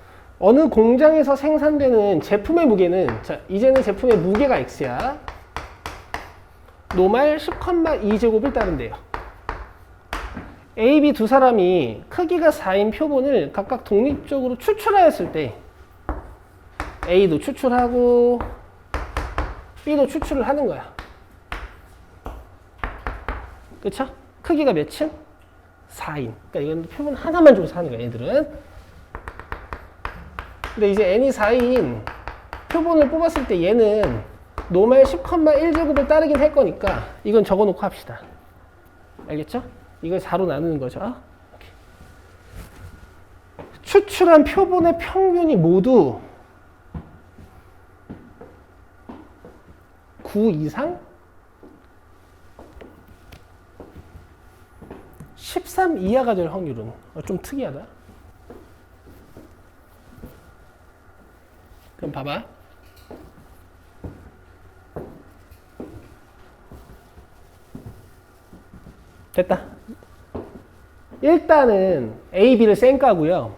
어느 공장에서 생산되는 제품의 무게는, 자, 이제는 제품의 무게가 X야. 노말 10,2제곱을 따른대요. A, B 두 사람이 크기가 4인 표본을 각각 독립적으로 추출하였을 때 A도 추출하고 B도 추출을 하는 거야. 그쵸? 크기가 몇층? 4인. 그러니까 이건 표본 하나만 줘서 하는 거야, 얘들은. 근데 이제 n이 4인 표본을 뽑았을 때 얘는 노말 10,1제곱을 따르긴 할 거니까 이건 적어놓고 합시다. 알겠죠? 이걸 4로 나누는 거죠. 이렇게. 추출한 표본의 평균이 모두 9 이상 13 이하가 될 확률은 좀 특이하다. 그럼 봐봐. 됐다. 일단은 A, B를 쌩까고요.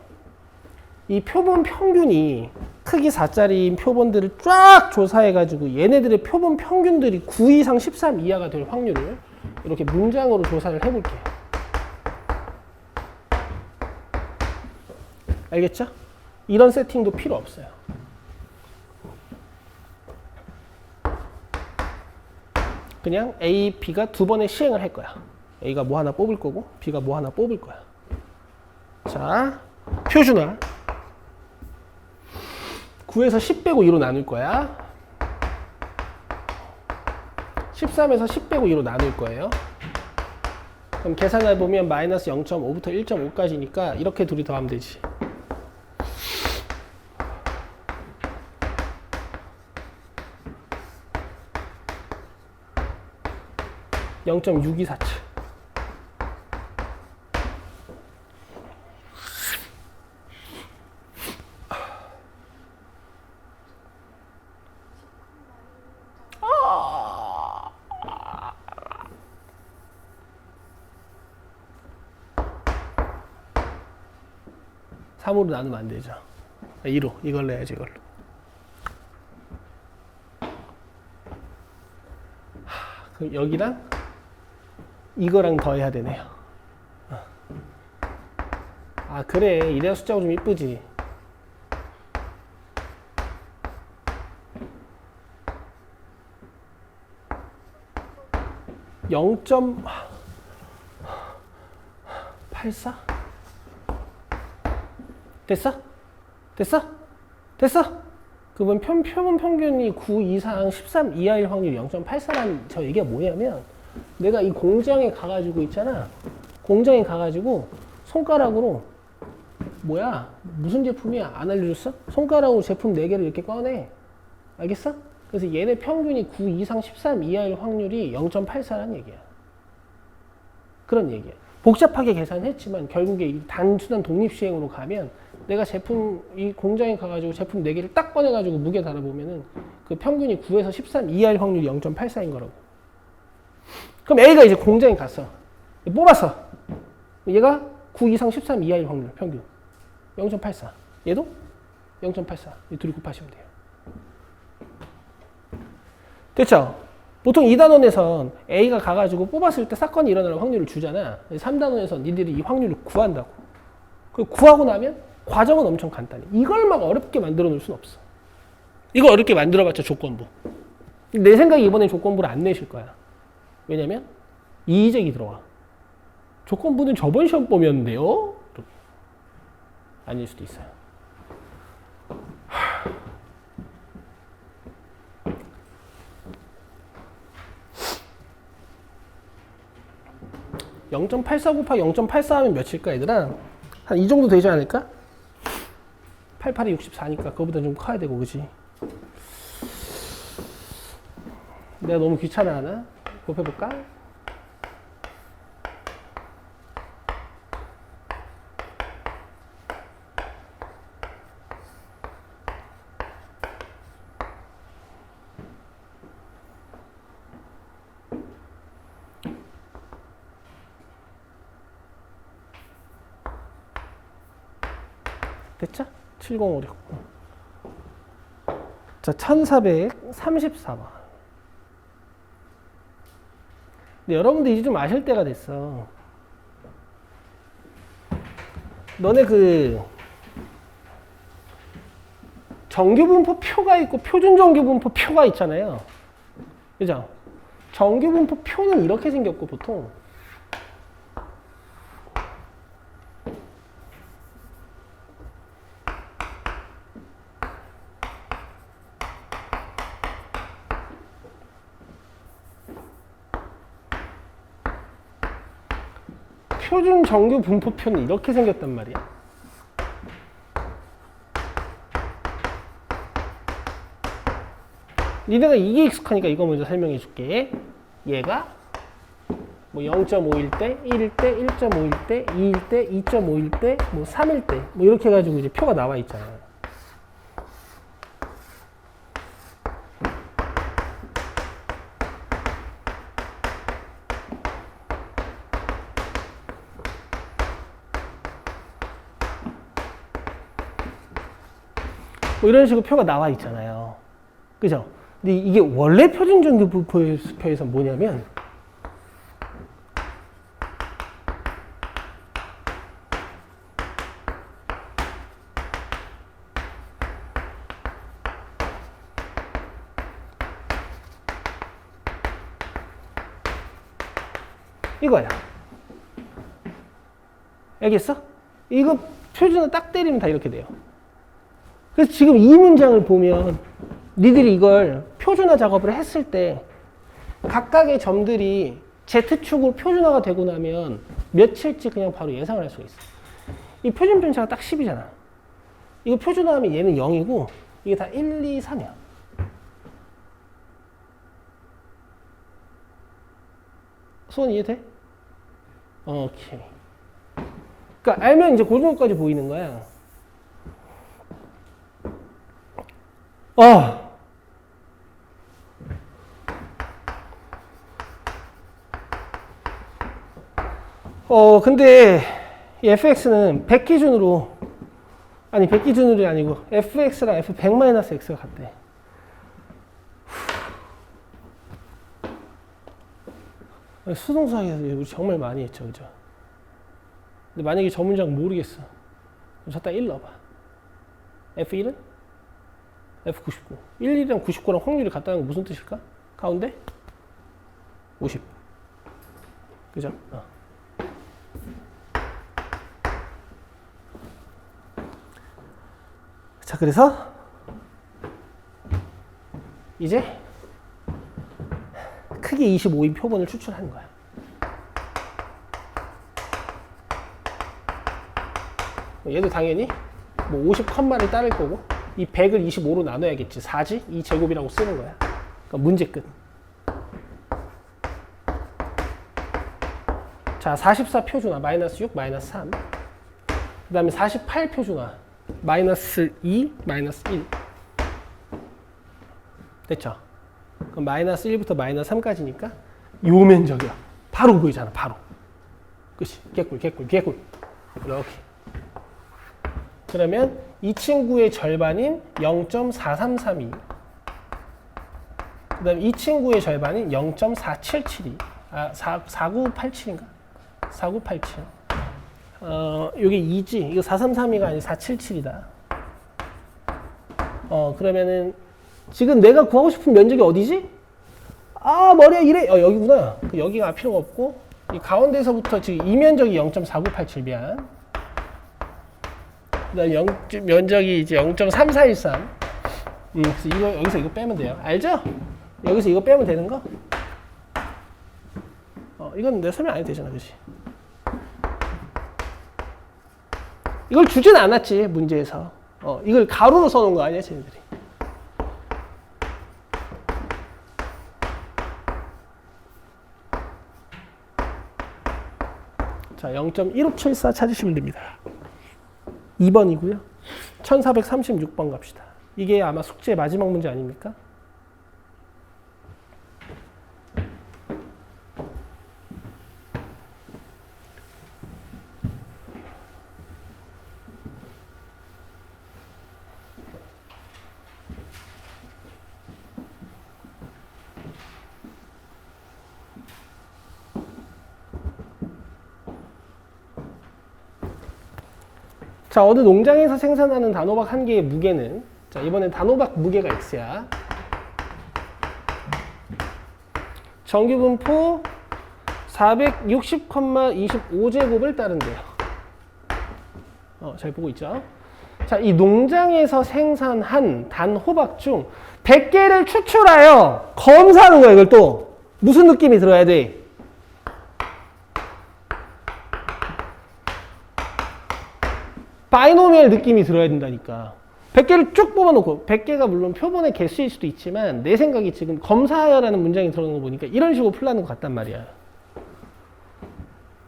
이 표본 평균이 크기 4짜리인 표본들을 쫙 조사해가지고 얘네들의 표본 평균들이 9 이상 13 이하가 될 확률을 이렇게 문장으로 조사를 해볼게요. 알겠죠? 이런 세팅도 필요 없어요. 그냥 A, B가 두 번의 시행을 할 거야. A가 뭐 하나 뽑을 거고 B가 뭐 하나 뽑을 거야. 자, 표준화. 9에서 10 빼고 2로 나눌 거야. 13에서 10 빼고 2로 나눌 거예요. 그럼 계산해 보면 마이너스 0.5부터 1.5까지니까 이렇게 둘이 더하면 되지. 0.6247. 으로 나누면 안 되죠. 2로 이걸 내야지 이걸로. 그럼 여기랑 이거랑 더해야 되네요. 아 그래, 이래야 숫자가 좀 이쁘지. (0.84) 됐어? 됐어? 됐어? 그러면 표본 평균이 9 이상 13 이하일 확률이 0.84라는 저 얘기가 뭐냐면, 내가 이 공장에 가가지고 있잖아. 공장에 가가지고 손가락으로 뭐야? 무슨 제품이야? 안 알려줬어? 손가락으로 제품 4개를 이렇게 꺼내. 알겠어? 그래서 얘네 평균이 9 이상 13 이하일 확률이 0.84라는 얘기야. 그런 얘기야. 복잡하게 계산했지만 결국에 이 단순한 독립시행으로 가면 내가 제품, 이 공장에 가가지고 제품 4개를 딱 꺼내가지고 무게 달아보면은 그 평균이 9에서 13 이하일 확률이 0.84인 거라고. 그럼 A가 이제 공장에 갔어. 뽑았어. 얘가 9 이상 13 이하일 확률 평균 0.84. 얘도 0.84. 이 둘이 곱하시면 돼요. 됐죠? 보통 2단원에선 A가 가가지고 뽑았을 때 사건이 일어나는 확률을 주잖아. 3단원에선 니들이 이 확률을 구한다고. 그 구하고 나면 과정은 엄청 간단해. 이걸 막 어렵게 만들어 놓을 순 없어. 이거 어렵게 만들어봤자 조건부. 내 생각에 이번엔 조건부를 안 내실 거야. 왜냐면 이의제기 들어와. 조건부는 저번 시험 보면인데요? 아닐 수도 있어요. 0.84 곱하기 0.84 하면 몇일까 얘들아? 한 이 정도 되지 않을까? 88이 64니까 그거보다 좀 커야 되고, 그지? 내가 너무 귀찮아하나? 곱해볼까? 됐죠? 7056. 자, 1434번. 근데 여러분들 이제 좀 아실 때가 됐어. 너네 그 정규분포 표가 있고 표준 정규분포 표가 있잖아요. 그죠? 정규분포 표는 이렇게 생겼고 보통 표준 정규 분포표는 이렇게 생겼단 말이야. 니네가 이게 익숙하니까 이거 먼저 설명해 줄게. 얘가 뭐 0.5일 때, 1일 때, 1.5일 때, 2일 때, 2.5일 때, 뭐 3일 때, 뭐 이렇게 해가지고 이제 표가 나와 있잖아. 뭐 이런 식으로 표가 나와 있잖아요. 그죠? 근데 이게 원래 표준 정규분포표에서 뭐냐면 이거야. 알겠어? 이거 표준을 딱 때리면 다 이렇게 돼요. 그래서 지금 이 문장을 보면 니들이 이걸 표준화 작업을 했을 때 각각의 점들이 Z축으로 표준화가 되고 나면 며칠지 그냥 바로 예상을 할 수가 있어. 이 표준 편차가 딱 10이잖아. 이거 표준화하면 얘는 0이고 이게 다 1, 2, 3이야. 수원 이해돼? 오케이. 그러니까 알면 이제 그 정도까지 보이는 거야. 근데 이 fx는 100 기준으로, 아니 100 기준으로 아니고 fx랑 f100-x가 같대. 수동수학에서 우리 정말 많이 했죠, 그죠? 근데 만약에 저 문장 모르겠어. 그럼 저따 1 넣어봐. f1은? f99. 11이랑 99랑 확률이 같다는 건 무슨 뜻일까? 가운데? 50. 그죠? 자, 그래서 이제 크기 25인 표본을 추출하는 거야. 얘도 당연히 뭐 50 컴마를 따를 거고 이 100을 25로 나눠야겠지. 4지? 2제곱이라고 쓰는 거야. 그러니까 문제 끝. 자, 44 표준화 마이너스 6 마이너스 3. 그 다음에 48 표준화 마이너스 2 마이너스 1. 됐죠? 그럼 마이너스 1부터 마이너스 3까지니까 요 면적이야. 바로 보이잖아. 바로. 그치? 개꿀 개꿀 개꿀. 이렇게. 그러면 이 친구의 절반인 0.4332. 그 다음에 이 친구의 절반인 0.4772. 4987인가? 4987. 요게 2지. 이거 4332가 아니라 477이다. 그러면은 지금 내가 구하고 싶은 면적이 어디지? 머리야 이래. 여기구나. 여기가 필요가 없고 이 가운데서부터 지금 이 면적이 0.4987 미안. 그다음 면적이 이제 0.3413. 그래서 이거 여기서 이거 빼면 돼요. 알죠? 여기서 이거 빼면 되는 거? 이건 내가 설명 안 해도 되잖아, 그렇지? 이걸 주진 않았지 문제에서. 이걸 가로로 써놓은 거 아니야, 쟤네들이? 자, 0.1574 찾으시면 됩니다. 2번이고요. 1436번 갑시다. 이게 아마 숙제 마지막 문제 아닙니까? 자, 어느 농장에서 생산하는 단호박 한 개의 무게는, 자, 이번엔 단호박 무게가 X야. 정규분포 460,25제곱을 따른대요. 잘 보고 있죠? 자, 이 농장에서 생산한 단호박 중 100개를 추출하여 검사하는 거야, 이걸 또. 무슨 느낌이 들어야 돼? 바이노미얼 느낌이 들어야 된다니까. 100개를 쭉 뽑아놓고, 100개가 물론 표본의 개수일 수도 있지만 내 생각이 지금 검사하여라는 문장이 들어간 거 보니까 이런 식으로 풀라는 것 같단 말이야.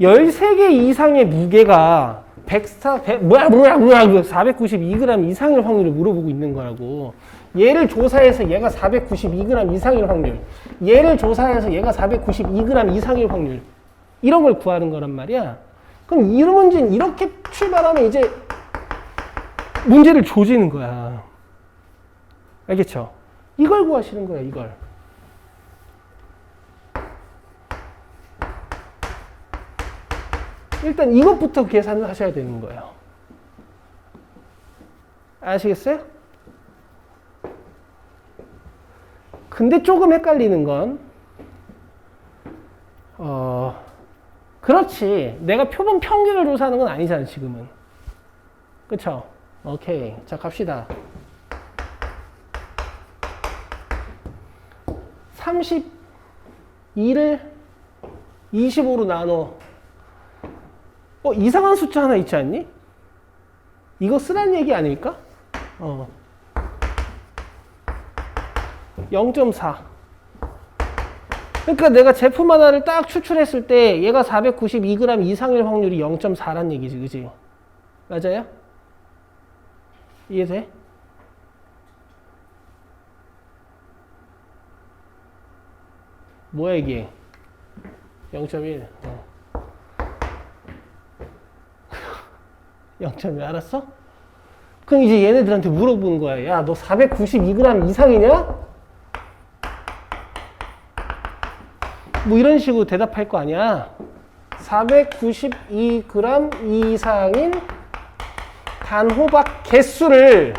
13개 이상의 무게가 492g 이상일 확률을 물어보고 있는 거라고. 얘를 조사해서 얘가 492g 이상일 확률, 얘를 조사해서 얘가 492g 이상일 확률, 이런 걸 구하는 거란 말이야. 그럼 이 문제는 이렇게 출발하면 이제 문제를 조지는 거야. 알겠죠? 이걸 구하시는 거야, 이걸. 일단 이것부터 계산을 하셔야 되는 거예요. 아시겠어요? 근데 조금 헷갈리는 건, 그렇지. 내가 표본 평균을 조사하는 건 아니잖아, 지금은. 그쵸? 오케이. 자, 갑시다. 32를 25로 나눠. 이상한 숫자 하나 있지 않니? 이거 쓰라는 얘기 아닐까? 0.4. 그러니까 내가 제품 하나를 딱 추출했을 때 얘가 492g 이상일 확률이 0.4란 얘기지, 그지? 맞아요? 이해돼? 뭐야 이게? 0.1. 0.1 알았어? 그럼 이제 얘네들한테 물어보는 거야. 야, 너 492g 이상이냐? 뭐 이런 식으로 대답할 거 아니야. 492g 이상인 단호박 개수를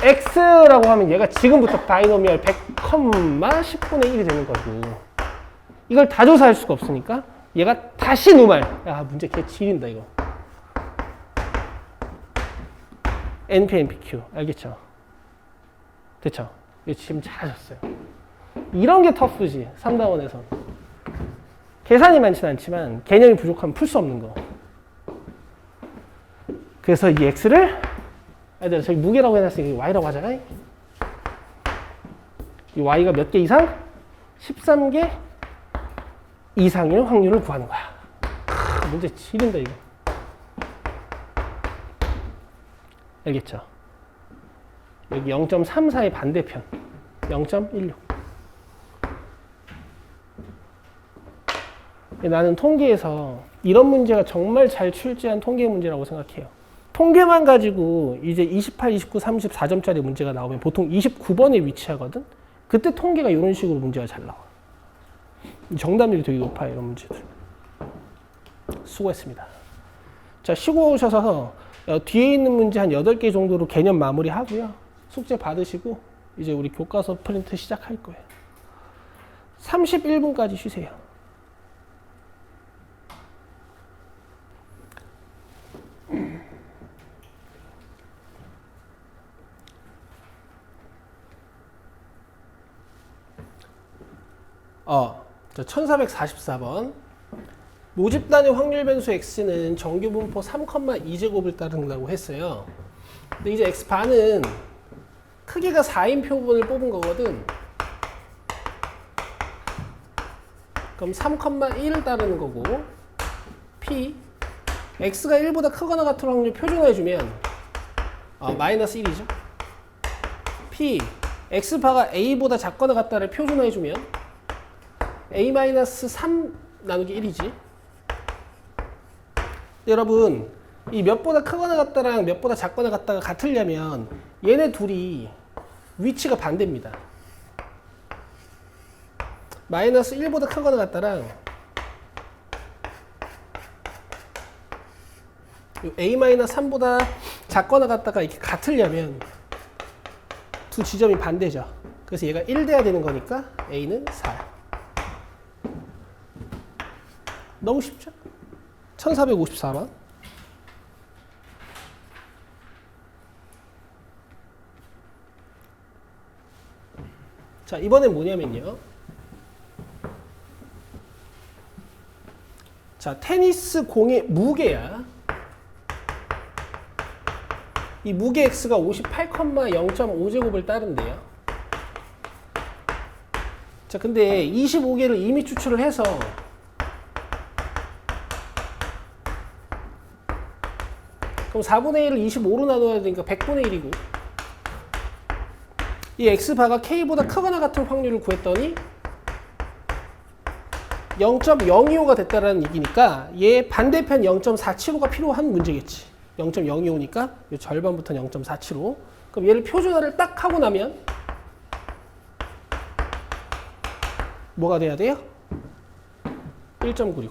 X라고 하면 얘가 지금부터 바이노미얼 100,10분의 1이 되는 거고, 이걸 다 조사할 수가 없으니까 얘가 다시 노말. 야, 문제 개 지린다 이거. NP, NPQ. 알겠죠? 됐죠? 이거 지금 잘하셨어요. 이런 게 터프지, 3단원에선. 계산이 많지는 않지만 개념이 부족하면 풀 수 없는 거. 그래서 이 X를, 얘들아, 저기 무게라고 해놨으니까 Y라고 하잖아. 이 Y가 몇 개 이상? 13개 이상일 확률을 구하는 거야. 문제 지린다 이거. 알겠죠? 여기 0.34의 반대편 0.16. 나는 통계에서 이런 문제가 정말 잘 출제한 통계 문제라고 생각해요. 통계만 가지고 이제 28, 29, 34점짜리 문제가 나오면 보통 29번에 위치하거든? 그때 통계가 이런 식으로 문제가 잘 나와. 정답률이 되게 높아요, 이런 문제들. 수고했습니다. 자, 쉬고 오셔서 뒤에 있는 문제 한 8개 정도로 개념 마무리 하고요. 숙제 받으시고 이제 우리 교과서 프린트 시작할 거예요. 31분까지 쉬세요. 자, 1444번. 모집 단위 확률 변수 x는 정규 분포 3,2제곱을 따른다고 했어요. 근데 이제 x반은 크기가 4인 표본을 뽑은 거거든. 그럼 3,1을 따르는 거고 P X가 1보다 크거나 같은 확률 표준화해주면 마이너스 1이죠. P X바가 A보다 작거나 같다를 표준화해주면 A-3 나누기 1이지. 여러분 이 몇보다 크거나 같다랑 몇보다 작거나 같다가 같으려면 얘네 둘이 위치가 반대입니다. 마이너스 1보다 크거나 같다랑 A-3보다 작거나 같다가 이렇게 같으려면 두 지점이 반대죠. 그래서 얘가 1 돼야 되는 거니까 A는 4. 너무 쉽죠? 1454번. 자, 이번엔 뭐냐면요. 자, 테니스 공의 무게야. 이 무게 X가 58,0.5제곱을 따른대요. 자, 근데 25개를 이미 추출을 해서 그럼 4분의 1을 25로 나눠야 되니까 100분의 1이고 이 X바가 K보다 크거나 같은 확률을 구했더니 0.025가 됐다라는 얘기니까 얘 반대편 0.475가 필요한 문제겠지. 0.025니까 이 절반부터는 0.475. 그럼 얘를 표준화를 딱 하고 나면 뭐가 돼야 돼요? 1.96.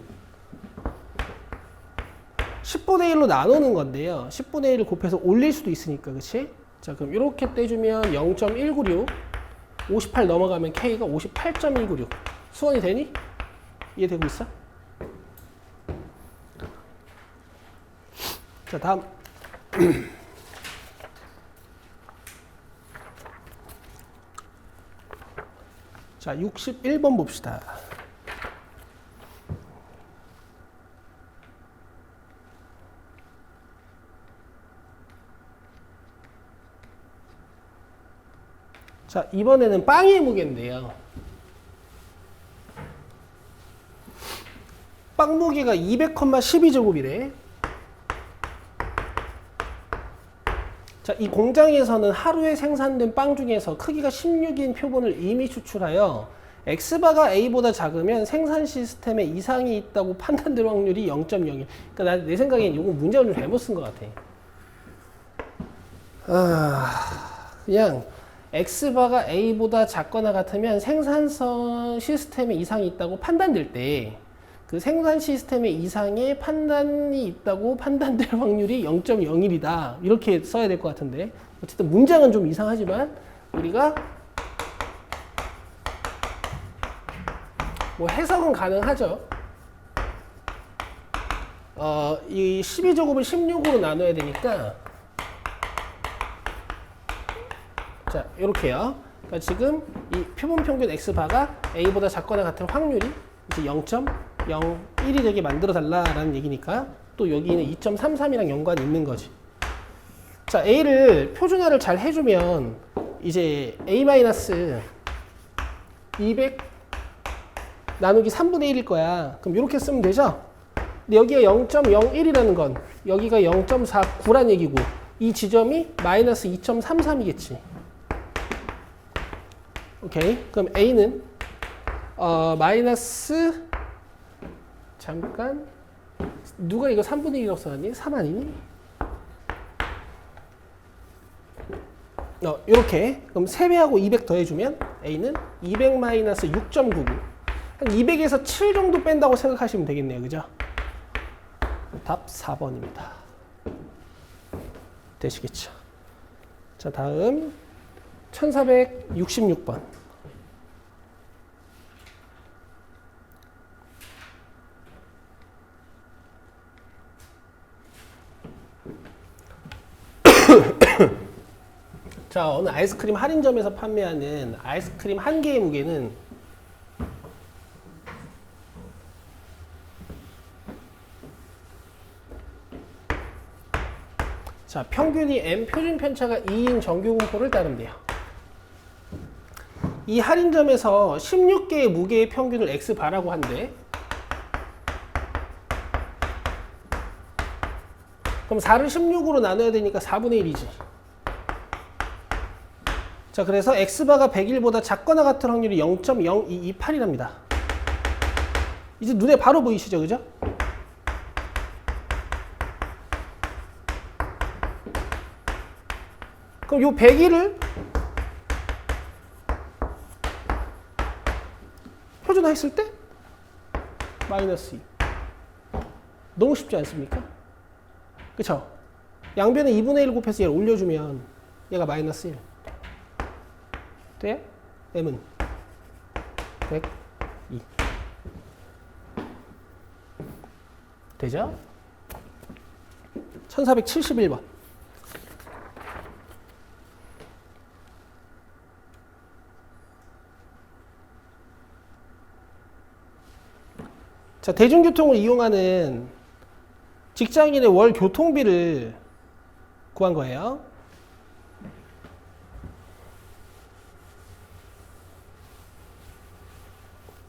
10분의 1로 나누는 건데요. 10분의 1을 곱해서 올릴 수도 있으니까, 그치? 자, 그럼 이렇게 떼주면 0.196. 58 넘어가면 K가 58.196. 수원이 되니? 이해되고 있어? 자, 다음. 자, 61번 봅시다. 자, 이번에는 빵의 무게인데요. 빵 무게가 200,12제곱이래. 자, 이 공장에서는 하루에 생산된 빵 중에서 크기가 16인 표본을 이미 추출하여 X바가 A보다 작으면 생산 시스템에 이상이 있다고 판단될 확률이 0.01. 그러니까 내 생각엔 이거 문제를 좀 잘못 쓴 것 같아. 그냥 X바가 A보다 작거나 같으면 생산성 시스템에 이상이 있다고 판단될 때 그 생산 시스템의 이상에 판단이 있다고 판단될 확률이 0.01이다. 이렇게 써야 될 것 같은데 어쨌든 문장은 좀 이상하지만 우리가 뭐 해석은 가능하죠. 이 12제곱을 16으로 나눠야 되니까 자, 요렇게요. 그러니까 지금 이 표본 평균 X바가 A보다 작거나 같은 확률이 이제 0.01이 되게 만들어 달라라는 얘기니까 또 여기는 2.33이랑 연관이 있는 거지. 자, A를 표준화를 잘 해주면 이제 A-200 나누기 3분의 1일 거야. 그럼 이렇게 쓰면 되죠? 근데 여기가 0.01이라는 건 여기가 0.49란 얘기고 이 지점이 마이너스 2.33이겠지. 오케이. 그럼 A는 마이너스 잠깐 누가 이거 3분의 1이라고 써놨니? 3 아니니? 이렇게 그럼 3배하고 200 더해주면 A는 200 마이너스 6.99 한 200에서 7 정도 뺀다고 생각하시면 되겠네요. 그죠? 답 4번입니다. 되시겠죠? 자, 다음 1466번. 자, 어느 아이스크림 할인점에서 판매하는 아이스크림 한 개의 무게는 자, 평균이 M 표준 편차가 2인 정규 분포를 따른대요. 이 할인점에서 16개의 무게의 평균을 X바라고 한대. 그럼 4를 16으로 나눠야 되니까 4분의 1이지. 자, 그래서 X바가 100일보다 작거나 같은 확률이 0.0228이랍니다. 이제 눈에 바로 보이시죠? 그죠? 그럼 요 100일을 표준화했을 때 마이너스 2. 너무 쉽지 않습니까? 그쵸? 양변에 2분의 1 곱해서 얘를 올려주면 얘가 마이너스 1. 돼? m은 102. 되죠? 1471번. 자, 대중교통을 이용하는 직장인의 월 교통비를 구한 거예요.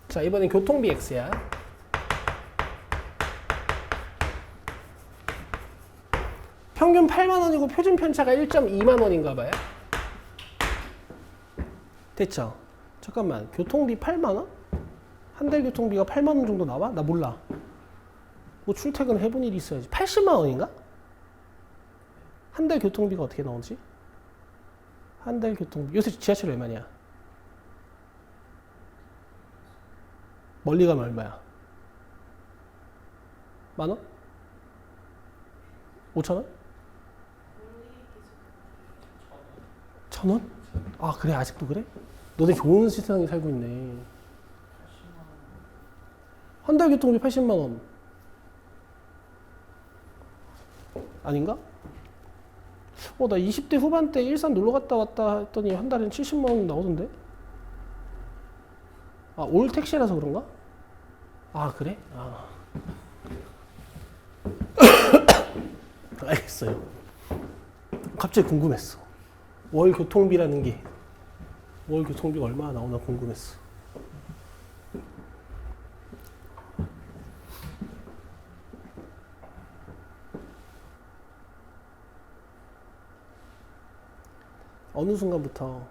자, 이번엔 교통비 X야. 평균 8만 원이고 표준 편차가 1.2만 원인가 봐요. 됐죠? 잠깐만, 교통비 8만 원? 한 달 교통비가 8만 원 정도 나와? 나 몰라. 뭐 출퇴근 해본 일이 있어야지. 80만 원인가? 한 달 교통비가 어떻게 나오지? 한 달 교통비. 요새 지하철 얼마냐? 멀리 가면 얼마야? 만 원? 5천 원? 1,000원? 아, 그래? 아직도 그래? 너네 좋은 세상에 살고 있네. 한 달 교통비 80만 원. 아닌가? 나 20대 후반 때 일산 놀러 갔다 왔다 했더니 한 달엔 70만 원 나오던데? 아, 올 택시라서 그런가? 아, 그래? 아. 알겠어요. 갑자기 궁금했어. 월 교통비라는 게, 월 교통비가 얼마나 나오나 궁금했어. 어느 순간부터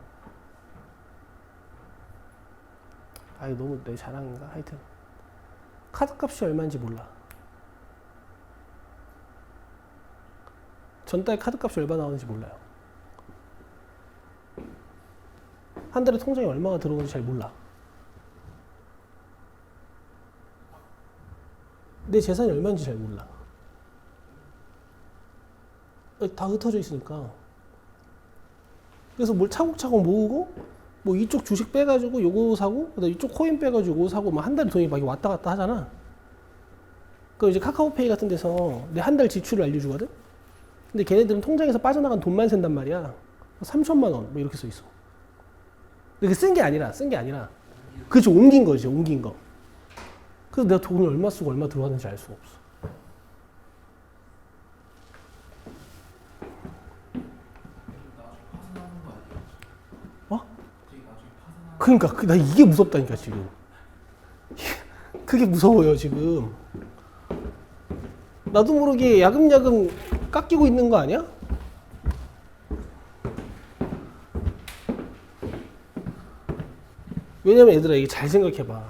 이거 너무 내 자랑인가? 하여튼 카드값이 얼마인지 몰라. 전달 카드값이 얼마 나오는지 몰라요. 한 달에 통장에 얼마가 들어오는지 잘 몰라. 내 재산이 얼마인지 잘 몰라. 다 흩어져 있으니까. 그래서 뭘 차곡차곡 모으고, 뭐 이쪽 주식 빼가지고 요거 사고, 그다음 이쪽 코인 빼가지고 요거 사고, 막 한 달에 돈이 막 왔다 갔다 하잖아. 그럼 이제 카카오페이 같은 데서 내 한 달 지출을 알려주거든? 근데 걔네들은 통장에서 빠져나간 돈만 센단 말이야. 3천만 원, 뭐 이렇게 써 있어. 근데 쓴 게 아니라, 그치, 옮긴 거지, 옮긴 거. 그래서 내가 돈을 얼마 쓰고 얼마 들어왔는지 알 수가 없어. 그러니까 나 이게 무섭다니까 지금. 그게 무서워요 지금. 나도 모르게 야금야금 깎이고 있는 거 아니야? 왜냐면 얘들아, 이게 잘 생각해봐.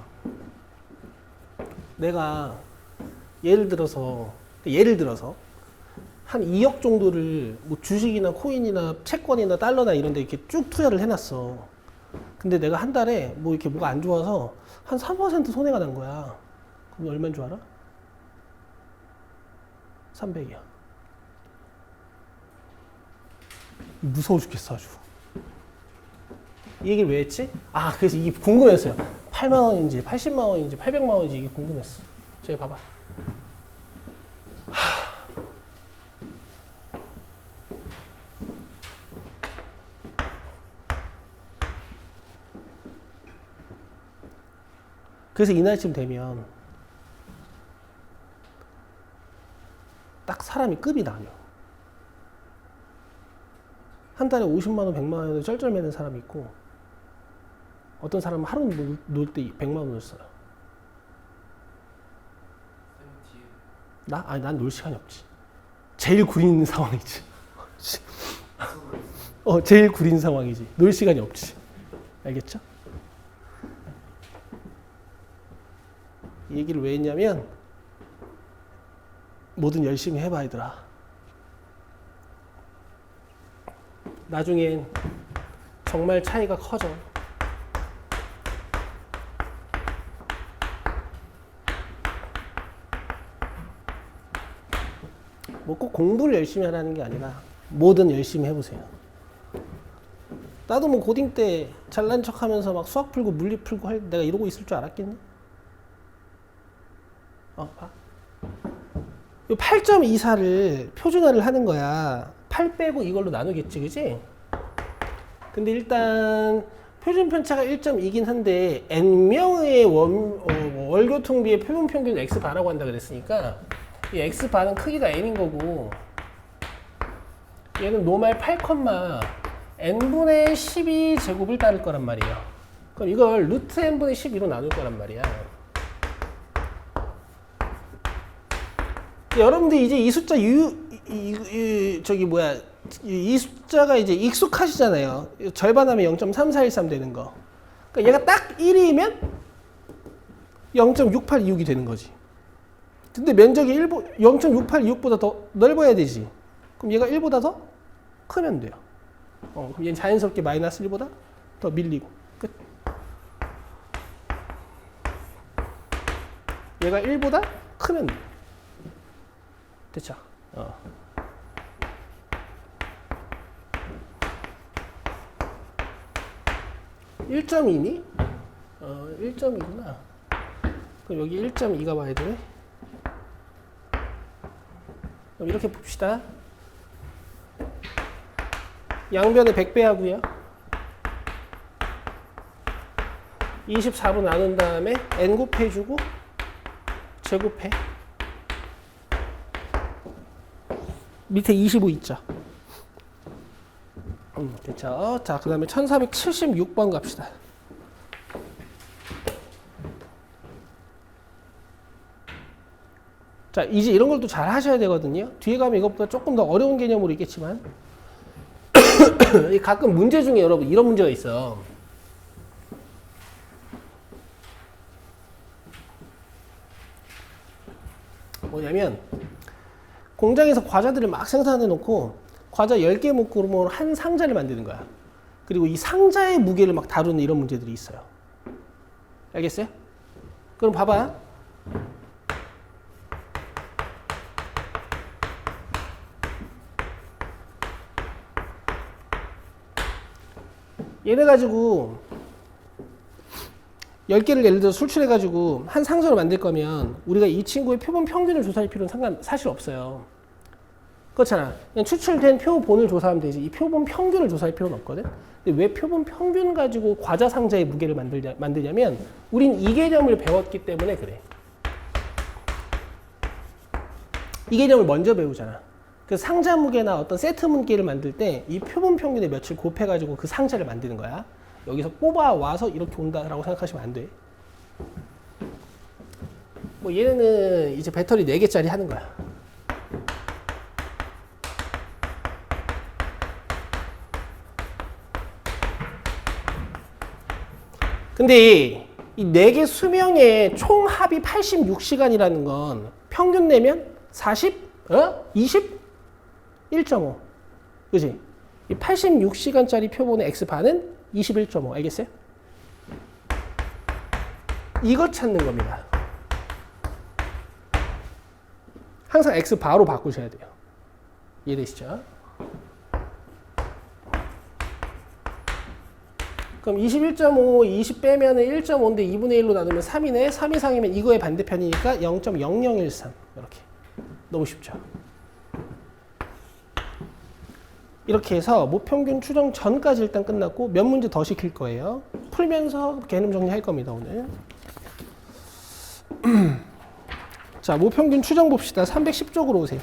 내가 예를 들어서 한 2억 정도를 뭐 주식이나 코인이나 채권이나 달러나 이런 데 이렇게 쭉 투자를 해놨어. 근데 내가 한 달에 뭐 이렇게 뭐가 안 좋아서 한 3% 손해가 난 거야. 그럼 얼마인 줄 알아? 300이야. 무서워 죽겠어 아주. 이 얘기를 왜 했지? 아, 그래서 이게 궁금했어요. 8만 원인지 80만 원인지 800만 원인지 이게 궁금했어. 저기 봐봐. 그래서 이날쯤 되면 딱 사람이 급이 나뉘어. 한 달에 50만 원, 100만 원을 쩔쩔매는 사람이 있고, 어떤 사람은 하루 놀 때 100만 원을 써요. 나? 아니 난 놀 시간이 없지. 제일 구린 상황이지. 제일 구린 상황이지. 놀 시간이 없지. 알겠죠? 이 얘기를 왜 했냐면 뭐든 열심히 해봐 얘들아. 나중엔 정말 차이가 커져. 뭐 꼭 공부를 열심히 하라는 게 아니라 뭐든 열심히 해보세요. 나도 뭐 고딩 때 잘난 척하면서 막 수학 풀고 물리 풀고 내가 이러고 있을 줄 알았겠니? 봐. 8.24를 표준화를 하는 거야. 8 빼고 이걸로 나누겠지, 그지? 근데 일단 표준 편차가 1.2긴 한데 n명의 월교통비의 표본 평균 x바라고 한다 그랬으니까 이 x바는 크기가 n인 거고 얘는 노말 8, n분의 12 제곱을 따를 거란 말이에요. 그럼 이걸 루트 n분의 12로 나눌 거란 말이야. 여러분들 이제 이 숫자 이 숫자가 이제 익숙하시잖아요. 절반하면 0.3413 되는 거. 그러니까 얘가 딱 1이면 0.6826이 되는 거지. 근데 면적이 0.6826보다 더 넓어야 되지. 그럼 얘가 1보다 더 크면 돼요. 그럼 얘는 자연스럽게 마이너스 1보다 더 밀리고. 끝. 얘가 1보다 크면 돼. 됐죠? 1.2니? 1.2구나. 그럼 여기 1.2가 와야 돼. 그럼 이렇게 봅시다. 양변에 100배 하고요. 24로 나눈 다음에 n 곱해주고 제곱해. 밑에 25 있죠. 됐죠. 자, 그 다음에 1476번 갑시다. 자, 이제 이런 걸 또 잘 하셔야 되거든요. 뒤에 가면 이것보다 조금 더 어려운 개념으로 있겠지만 가끔 문제 중에 여러분 이런 문제가 있어. 뭐냐면 공장에서 과자들을 막 생산해 놓고 과자 10개 묶으로 한 상자를 만드는 거야. 그리고 이 상자의 무게를 막 다루는 이런 문제들이 있어요. 알겠어요? 그럼 봐봐. 얘네 가지고 10개를 예를 들어 술출해 가지고 한 상자로 만들 거면 우리가 이 친구의 표본 평균을 조사할 필요는 사실 없어요. 그렇잖아. 그냥 추출된 표본을 조사하면 되지. 이 표본 평균을 조사할 필요는 없거든. 근데 왜 표본 평균 가지고 과자 상자의 무게를 만드냐면 우린 이 개념을 배웠기 때문에 그래. 이 개념을 먼저 배우잖아. 그 상자 무게나 어떤 세트 무게를 만들 때 이 표본 평균의 몇을 곱해가지고 그 상자를 만드는 거야. 여기서 뽑아와서 이렇게 온다라고 생각하시면 안 돼. 뭐 얘네는 이제 배터리 4개짜리 하는 거야. 근데 이 4개 수명의 총 합이 86시간이라는 건 평균 내면 20? 1.5. 그지? 이 86시간짜리 표본의 x바는 21.5. 알겠어요? 이거 찾는 겁니다. 항상 x바로 바꾸셔야 돼요. 이해되시죠? 그럼 21.5, 20 빼면은 1.5인데 2분의 1로 나누면 3이네. 3 이상이면 이거의 반대편이니까 0.0013. 이렇게. 너무 쉽죠? 이렇게 해서 모평균 추정 전까지 일단 끝났고 몇 문제 더 시킬 거예요. 풀면서 개념 정리할 겁니다, 오늘. 자, 모평균 추정 봅시다. 310쪽으로 오세요.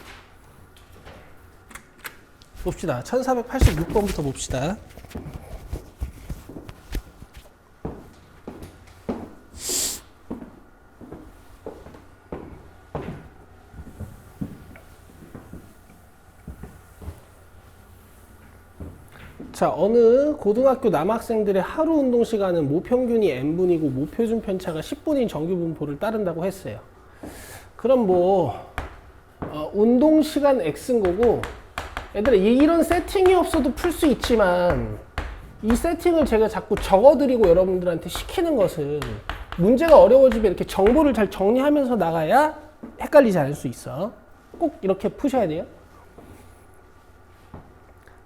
봅시다. 1486번부터 봅시다. 자, 어느 고등학교 남학생들의 하루 운동 시간은 모평균이 n분이고 모표준 편차가 10분인 정규 분포를 따른다고 했어요. 그럼 뭐 운동 시간 x인 거고, 얘들아 이런 세팅이 없어도 풀 수 있지만 이 세팅을 제가 자꾸 적어드리고 여러분들한테 시키는 것은 문제가 어려워지면 이렇게 정보를 잘 정리하면서 나가야 헷갈리지 않을 수 있어. 꼭 이렇게 푸셔야 돼요.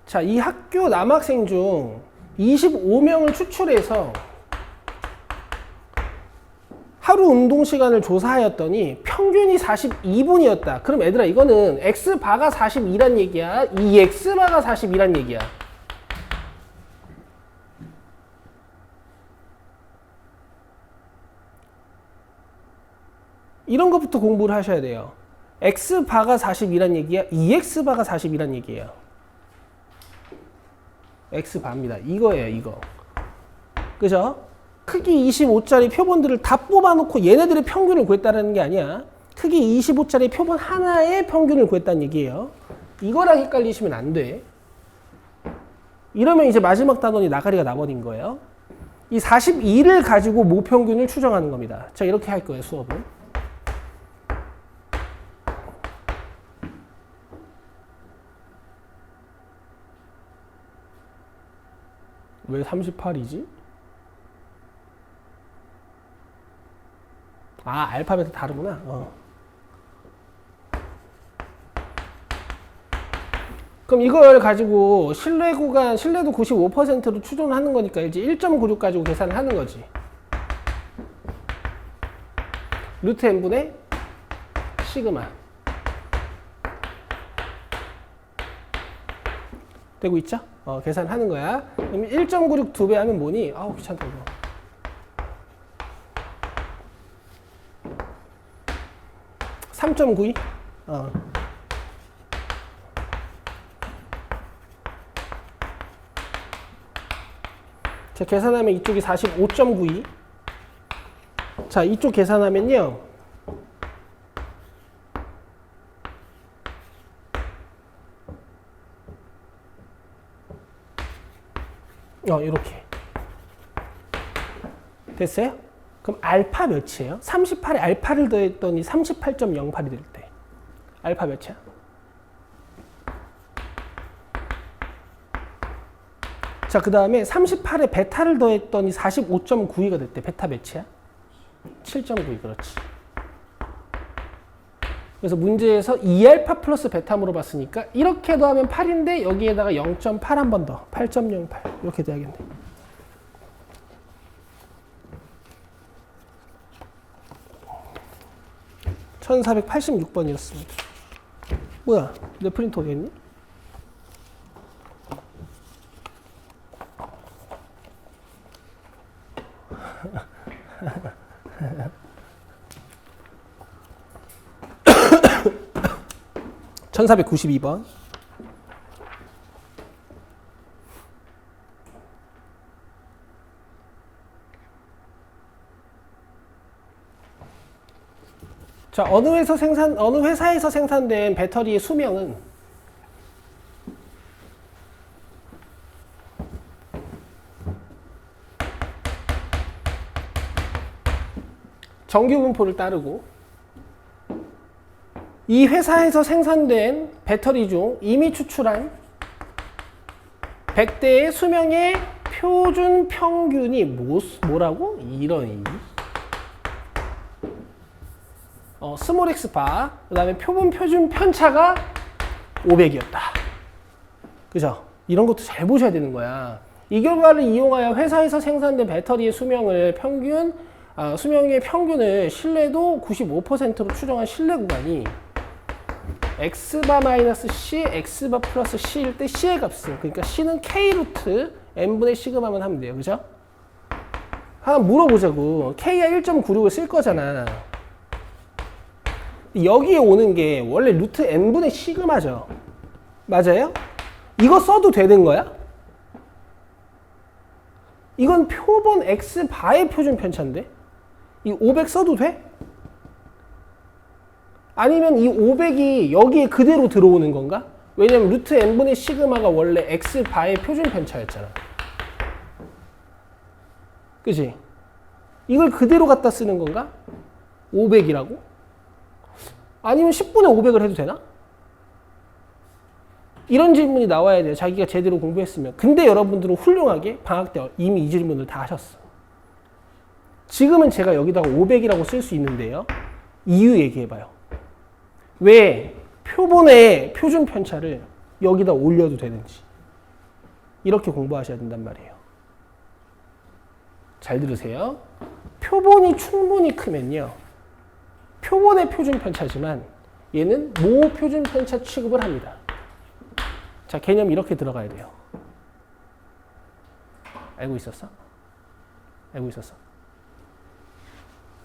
자, 이 학교 남학생 중 25명을 추출해서 하루 운동 시간을 조사하였더니 평균이 42분이었다. 그럼 얘들아 이거는 x바가 42란 얘기야? 이 x바가 42란 얘기야? 이런 것부터 공부를 하셔야 돼요. x바가 42란 얘기야? 2x바가 42란 얘기예요. x바입니다. 이거예요, 이거. 그죠? 크기 25짜리 표본들을 다 뽑아놓고 얘네들의 평균을 구했다는 게 아니야. 크기 25짜리 표본 하나의 평균을 구했다는 얘기예요. 이거랑 헷갈리시면 안 돼. 이러면 이제 마지막 단원이 나가리가 나버린 거예요. 이 42를 가지고 모평균을 추정하는 겁니다. 자, 이렇게 할 거예요, 수업은. 왜 38이지? 아, 알파벳이 다르구나. 그럼 이걸 가지고 신뢰 구간, 신뢰도 95%로 추정하는 거니까 이제 1.96 가지고 계산을 하는 거지. 루트 n분의 시그마. 되고 있죠? 계산하는 거야. 그럼 1.96 2배 하면 뭐니? 아우, 귀찮다, 이거. (3.92) 자, 계산하면 이쪽이 45.92. 자, 이쪽 계산하면요. 이렇게. 됐어요? 그럼 알파 몇이에요? 38에 알파를 더했더니 38.08이 될 때. 알파 몇이야? 자, 그 다음에 38에 베타를 더했더니 45.92가 됐대. 베타 몇이야? 7.92, 그렇지. 그래서 문제에서 2알파 플러스 베타 물어봤으니까 이렇게 더하면 8인데 여기에다가 0.8 한 번 더. 8.08 이렇게 돼야겠네. (1486번이었습니다) 뭐야? 내 프린터 어디 있니? (1492번) 자, 어느 회사에서 생산된 배터리의 수명은 정규 분포를 따르고 이 회사에서 생산된 배터리 중 이미 추출한 100대의 수명의 표준 평균이 뭐라고? 이런 스몰 x 바, 그 다음에 표준 편차가 500이었다. 그죠? 이런 것도 잘 보셔야 되는 거야. 이 결과를 이용하여 회사에서 생산된 배터리의 수명의 평균을 신뢰도 95%로 추정한 신뢰 구간이 x바 마이너스 c, x바 플러스 c일 때 c의 값은, 그러니까 c는 k 루트 n분의 시그마만 하면 돼요. 그죠? 한번 물어보자고. k가 1.96을 쓸 거잖아. 여기에 오는 게 원래 루트 n분의 시그마죠. 맞아요? 이거 써도 되는 거야? 이건 표본 x바의 표준 편차인데? 이 500 써도 돼? 아니면 이 500이 여기에 그대로 들어오는 건가? 왜냐면 루트 n분의 시그마가 원래 x 바의 표준 편차였잖아. 그치? 이걸 그대로 갖다 쓰는 건가? 500이라고? 아니면 10분의 500을 해도 되나? 이런 질문이 나와야 돼요. 자기가 제대로 공부했으면. 근데 여러분들은 훌륭하게 방학 때 이미 이 질문을 다 하셨어. 지금은 제가 여기다가 500이라고 쓸 수 있는데요. 이유 얘기해봐요. 왜 표본의 표준 편차를 여기다 올려도 되는지. 이렇게 공부하셔야 된단 말이에요. 잘 들으세요. 표본이 충분히 크면요. 표본의 표준 편차지만 얘는 모 표준 편차 취급을 합니다. 자, 개념 이렇게 들어가야 돼요. 알고 있었어? 알고 있었어?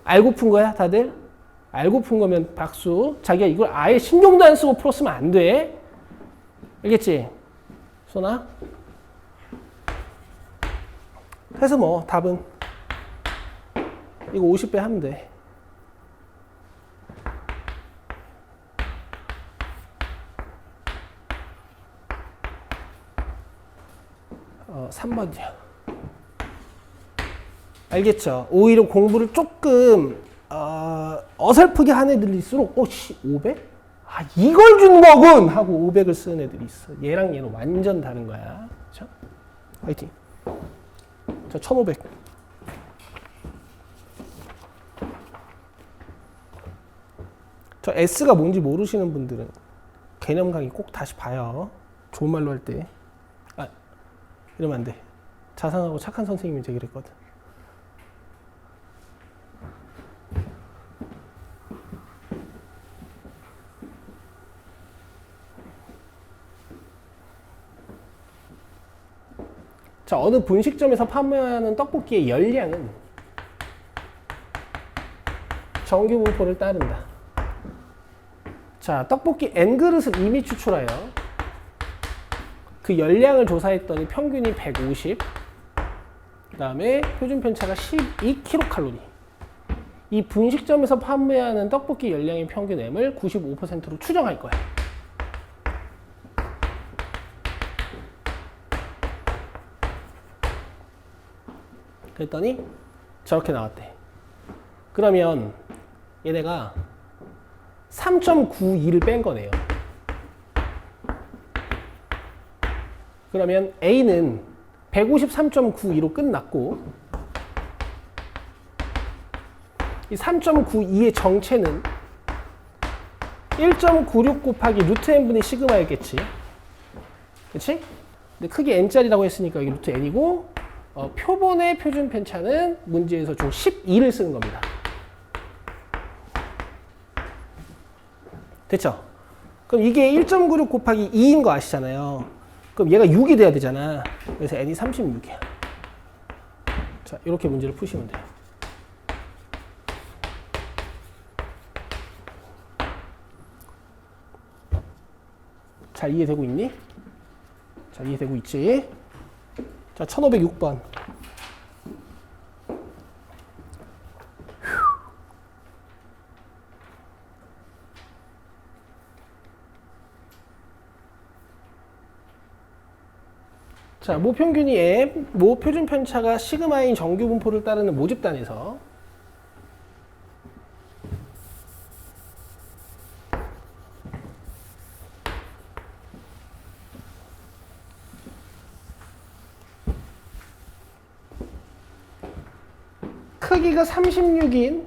알고 푼 거야, 다들? 알고 푼 거면 박수. 자기가 이걸 아예 신경도 안 쓰고 풀었으면 안 돼. 알겠지? 소나? 그래서 뭐 답은 이거 50배 하면 돼. 3번이야. 알겠죠? 오히려 공부를 조금 어설프게 한 애들일수록 500? 아, 이걸 준 거군! 하고 500을 쓰는 애들이 있어. 얘랑 얘는 완전 다른 거야. 그렇죠? 화이팅. 자, 1500. 저 S가 뭔지 모르시는 분들은 개념 강의 꼭 다시 봐요. 좋은 말로 할 때. 아, 이러면 안 돼. 자상하고 착한 선생님이 되기로 했거든. 자, 어느 분식점에서 판매하는 떡볶이의 열량은 정규 분포를 따른다. 자, 떡볶이 N그릇을 이미 추출하여 그 열량을 조사했더니 평균이 150, 그 다음에 표준 편차가 12kcal. 이 분식점에서 판매하는 떡볶이 열량의 평균 M을 95%로 추정할 거야. 그랬더니 저렇게 나왔대. 그러면 얘네가 3.92를 뺀 거네요. 그러면 A는 153.92로 끝났고 이 3.92의 정체는 1.96 곱하기 루트 n분의 시그마였겠지. 그치? 근데 크게 n짜리라고 했으니까 이게 루트 n이고 표본의 표준 편차는 문제에서 총 12를 쓰는 겁니다. 됐죠? 그럼 이게 1.96 곱하기 2인 거 아시잖아요. 그럼 얘가 6이 돼야 되잖아. 그래서 n이 36이야. 자, 이렇게 문제를 푸시면 돼요. 잘 이해되고 있니? 잘 이해되고 있지? 자, 1506번. 자, 모평균이 M, 모표준 편차가 시그마인 정규 분포를 따르는 모집단에서 크기가 36인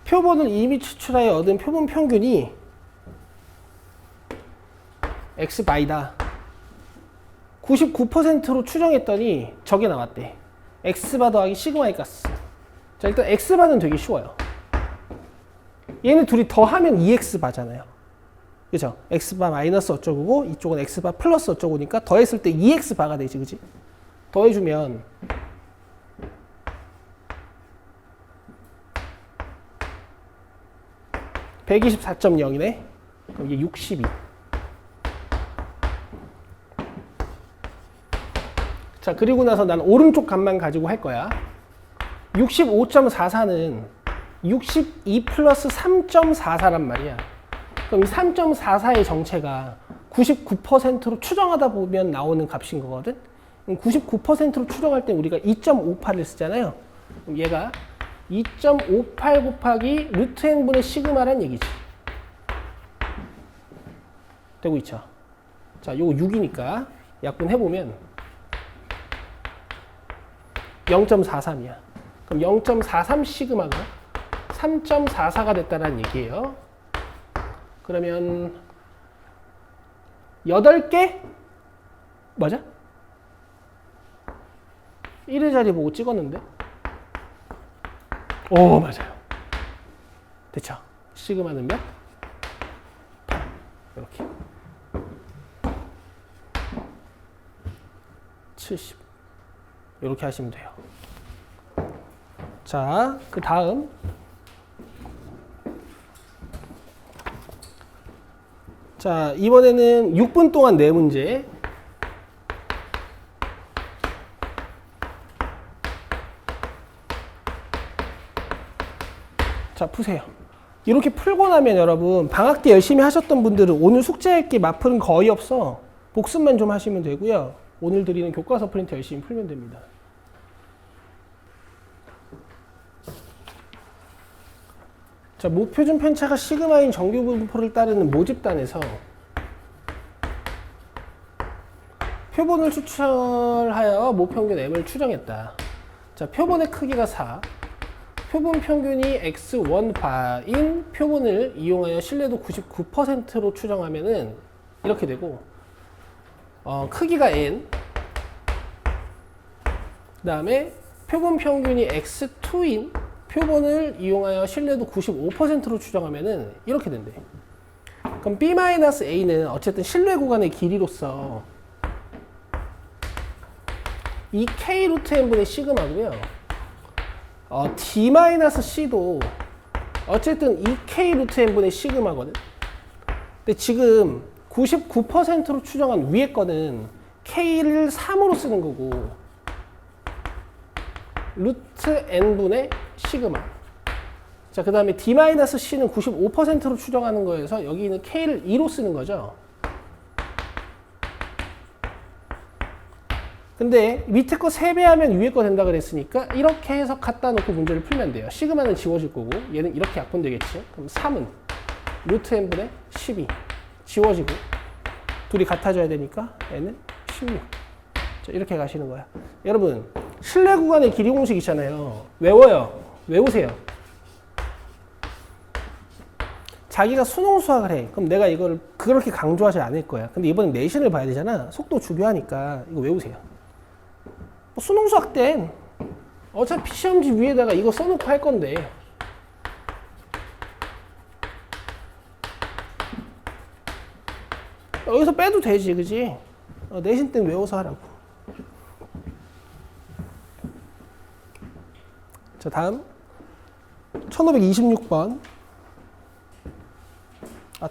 표본을 이미 추출하여 얻은 표본 평균이 x바이다. 99%로 추정했더니 저게 나왔대. x바 더하기 시그마의 값. 자, 일단 x바는 되게 쉬워요. 얘네 둘이 더하면 2x바잖아요. 그죠? x바 마이너스 어쩌고고 이쪽은 x바 플러스 어쩌고니까 더했을 때 2x바가 되지, 그지? 더해주면 (124.0이네) 그럼 이게 62. 자, 그리고 나서 난 오른쪽 값만 가지고 할 거야. 65.44는 62 플러스 3.44란 말이야. 그럼 이 3.44의 정체가 99%로 추정하다 보면 나오는 값인 거거든. 99%로 추정할 때 우리가 2.58을 쓰잖아요. 그럼 얘가 2.58 곱하기 루트 n분의 시그마란 얘기지. 되고 있죠. 자, 요거 6이니까 약분해보면 0.43이야. 그럼 0.43 시그마가 3.44가 됐다는 얘기예요. 그러면 8개? 맞아? 1의 자리 보고 찍었는데? 오, 맞아요. 됐죠? 시그마는 몇? 8. 이렇게. 70. 이렇게 하시면 돼요. 자, 그 다음. 자, 이번에는 6분 동안 4문제. 자, 푸세요. 이렇게 풀고 나면 여러분, 방학 때 열심히 하셨던 분들은 오늘 숙제할 게 마플은 거의 없어. 복습만 좀 하시면 되고요. 오늘 드리는 교과서 프린트 열심히 풀면 됩니다. 자, 목표준 편차가 시그마인 정규 분포를 따르는 모집단에서 표본을 추출하여 모평균 m을 추정했다. 자, 표본의 크기가 4. 표본 평균이 x1바인 표본을 이용하여 신뢰도 99%로 추정하면은 이렇게 되고, 크기가 n, 그 다음에 표본 평균이 x2인 표본을 이용하여 신뢰도 95%로 추정하면은 이렇게 된대. 그럼 b-a는 어쨌든 신뢰 구간의 길이로서 이 k 루트 n분의 시그마고요. d-c도 어쨌든 이 k 루트 n분의 시그마거든. 근데 지금 99%로 추정한 위에 거는 k를 3으로 쓰는 거고 루트 n분의 시그마. 자, 그 다음에 d-c는 95%로 추정하는 거여서 여기는 k를 2로 쓰는 거죠. 근데 밑에 거 3배 하면 위에 거 된다 그랬으니까 이렇게 해서 갖다 놓고 문제를 풀면 돼요. 시그마는 지워질 거고 얘는 이렇게 약분되겠지. 그럼 3은 루트 n분의 12 지워지고 둘이 같아져야 되니까 얘는 16. 자, 이렇게 가시는 거야. 여러분, 신뢰 구간의 길이 공식 있잖아요. 외워요. 외우세요. 자기가 수능 수학을 해. 그럼 내가 이걸 그렇게 강조하지 않을 거야. 근데 이번엔 내신을 봐야 되잖아. 속도 중요하니까 이거 외우세요. 수능 수학 땐 어차피 시험지 위에다가 이거 써놓고 할 건데 여기서 빼도 되지, 그지? 내신 땐 외워서 하라고. 자, 다음 1526번.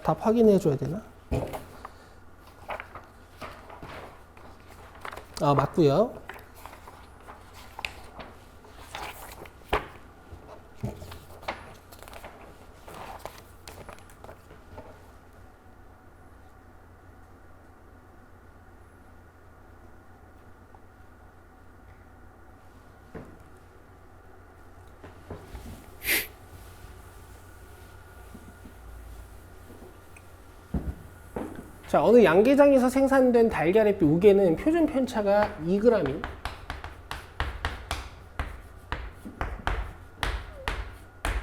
답 확인해 줘야 되나? 맞고요. 자, 어느 양계장에서 생산된 달걀의 우개는 표준 편차가 2g인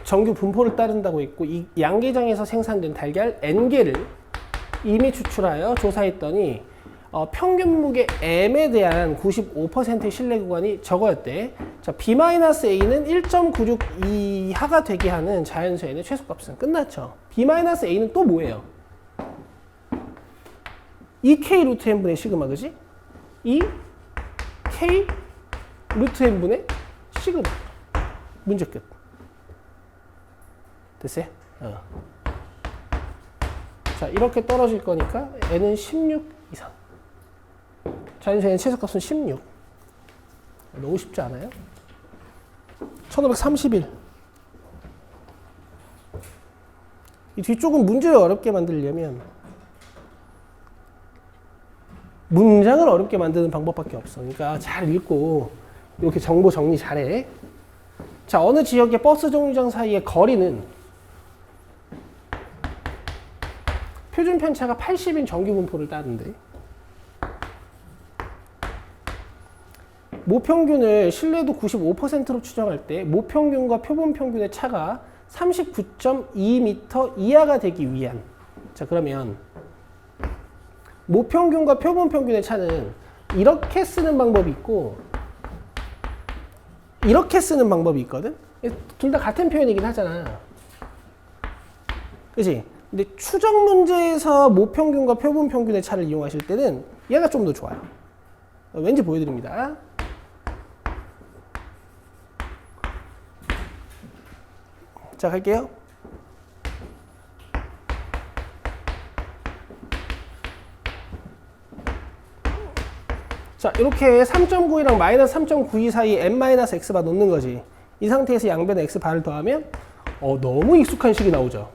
정규 분포를 따른다고 했고, 이 양계장에서 생산된 달걀 N개를 이미 추출하여 조사했더니 평균 무게 M에 대한 95%의 신뢰 구간이 저거였대. 자, B-A는 1.96 이하가 되게 하는 자연수의 최소값은 끝났죠. B-A는 또 뭐예요? 2K 루트 n분의 시그마, 그지? 2K 루트 n분의 시그마. 문제 끝. 됐어요? 자, 이렇게 떨어질 거니까 n은 16 이상. 자연수의 최소값은 16. 너무 쉽지 않아요? 1531. 이 뒤쪽은 문제를 어렵게 만들려면 문장을 어렵게 만드는 방법밖에 없어. 그러니까 잘 읽고 이렇게 정보 정리 잘해. 자, 어느 지역의 버스 정류장 사이의 거리는 표준 편차가 80인 정규 분포를 따른대. 모평균을 신뢰도 95%로 추정할 때 모평균과 표본 평균의 차가 39.2m 이하가 되기 위한. 자, 그러면 모평균과 표본 평균의 차는 이렇게 쓰는 방법이 있고 이렇게 쓰는 방법이 있거든. 둘 다 같은 표현이긴 하잖아. 그치? 근데 추정 문제에서 모평균과 표본 평균의 차를 이용하실 때는 얘가 좀 더 좋아요. 왠지 보여드립니다. 자, 갈게요. 자, 이렇게 3.92랑 마이너스 3.92 사이에 n-x바 놓는 거지. 이 상태에서 양변에 x바를 더하면 너무 익숙한 식이 나오죠.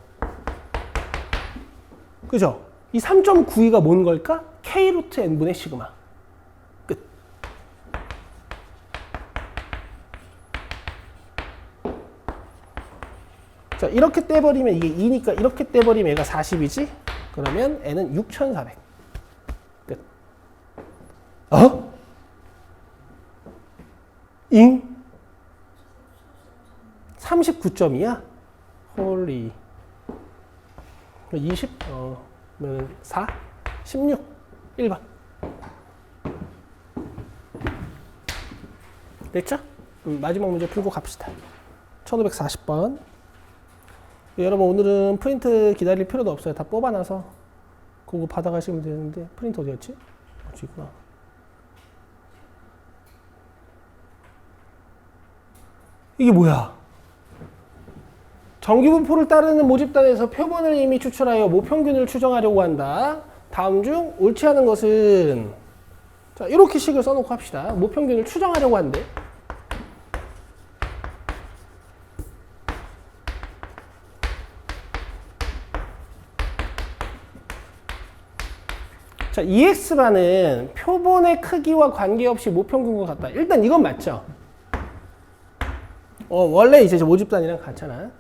그죠? 이 3.92가 뭔 걸까? k 루트 n분의 시그마. 끝. 자, 이렇게 떼버리면 이게 2니까 이렇게 떼버리면 얘가 40이지? 그러면 n은 6400. 끝. 39점이야? 홀리. 20? 4? 16? 1번. 됐죠? 마지막 문제 풀고 갑시다. 1540번. 여러분, 오늘은 프린트 기다릴 필요도 없어요. 다 뽑아놔서 그거 받아가시면 되는데. 프린트 어디였지? 저기 있구나. 이게 뭐야? 정규분포를 따르는 모집단에서 표본을 이미 추출하여 모평균을 추정하려고 한다. 다음 중 옳지 않은 것은, 자, 이렇게 식을 써놓고 합시다. 모평균을 추정하려고 한대. 자, EX바는 표본의 크기와 관계없이 모평균과 같다. 일단 이건 맞죠? 원래 이제 모집단이랑 같잖아.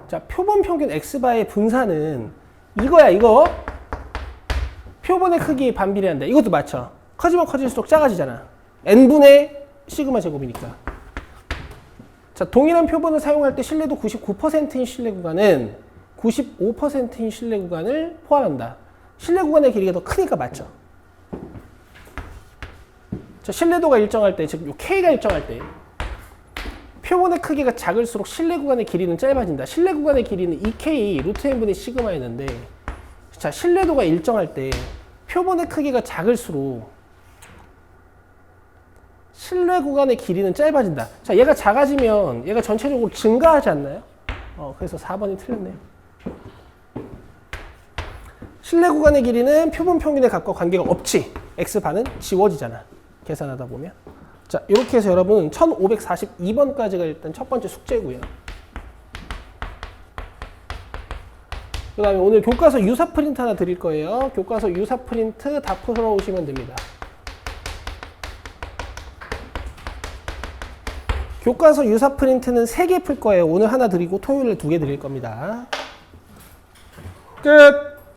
자, 표본 평균 X바의 분산은 이거야, 이거. 표본의 크기에 반비례한다. 이것도 맞죠? 커지면 커질수록 작아지잖아. n분의 시그마 제곱이니까. 자, 동일한 표본을 사용할 때 신뢰도 99%인 신뢰 구간은 95%인 신뢰 구간을 포함한다. 신뢰 구간의 길이가 더 크니까 맞죠? 자, 신뢰도가 일정할 때, 즉 K가 일정할 때 표본의 크기가 작을수록 신뢰 구간의 길이는 짧아진다. 신뢰 구간의 길이는 2K 루트 n분의 시그마였는데, 자, 신뢰도가 일정할 때 표본의 크기가 작을수록 신뢰 구간의 길이는 짧아진다. 자, 얘가 작아지면 얘가 전체적으로 증가하지 않나요? 그래서 4번이 틀렸네요. 신뢰 구간의 길이는 표본 평균의 값과 관계가 없지. X반은 지워지잖아. 계산하다 보면. 자, 이렇게 해서 여러분 1542번까지가 일단 첫 번째 숙제고요. 그 다음에 오늘 교과서 유사 프린트 하나 드릴 거예요. 교과서 유사 프린트 다 풀어 오시면 됩니다. 교과서 유사 프린트는 3개 풀 거예요. 오늘 하나 드리고 토요일에 2개 드릴 겁니다. 끝!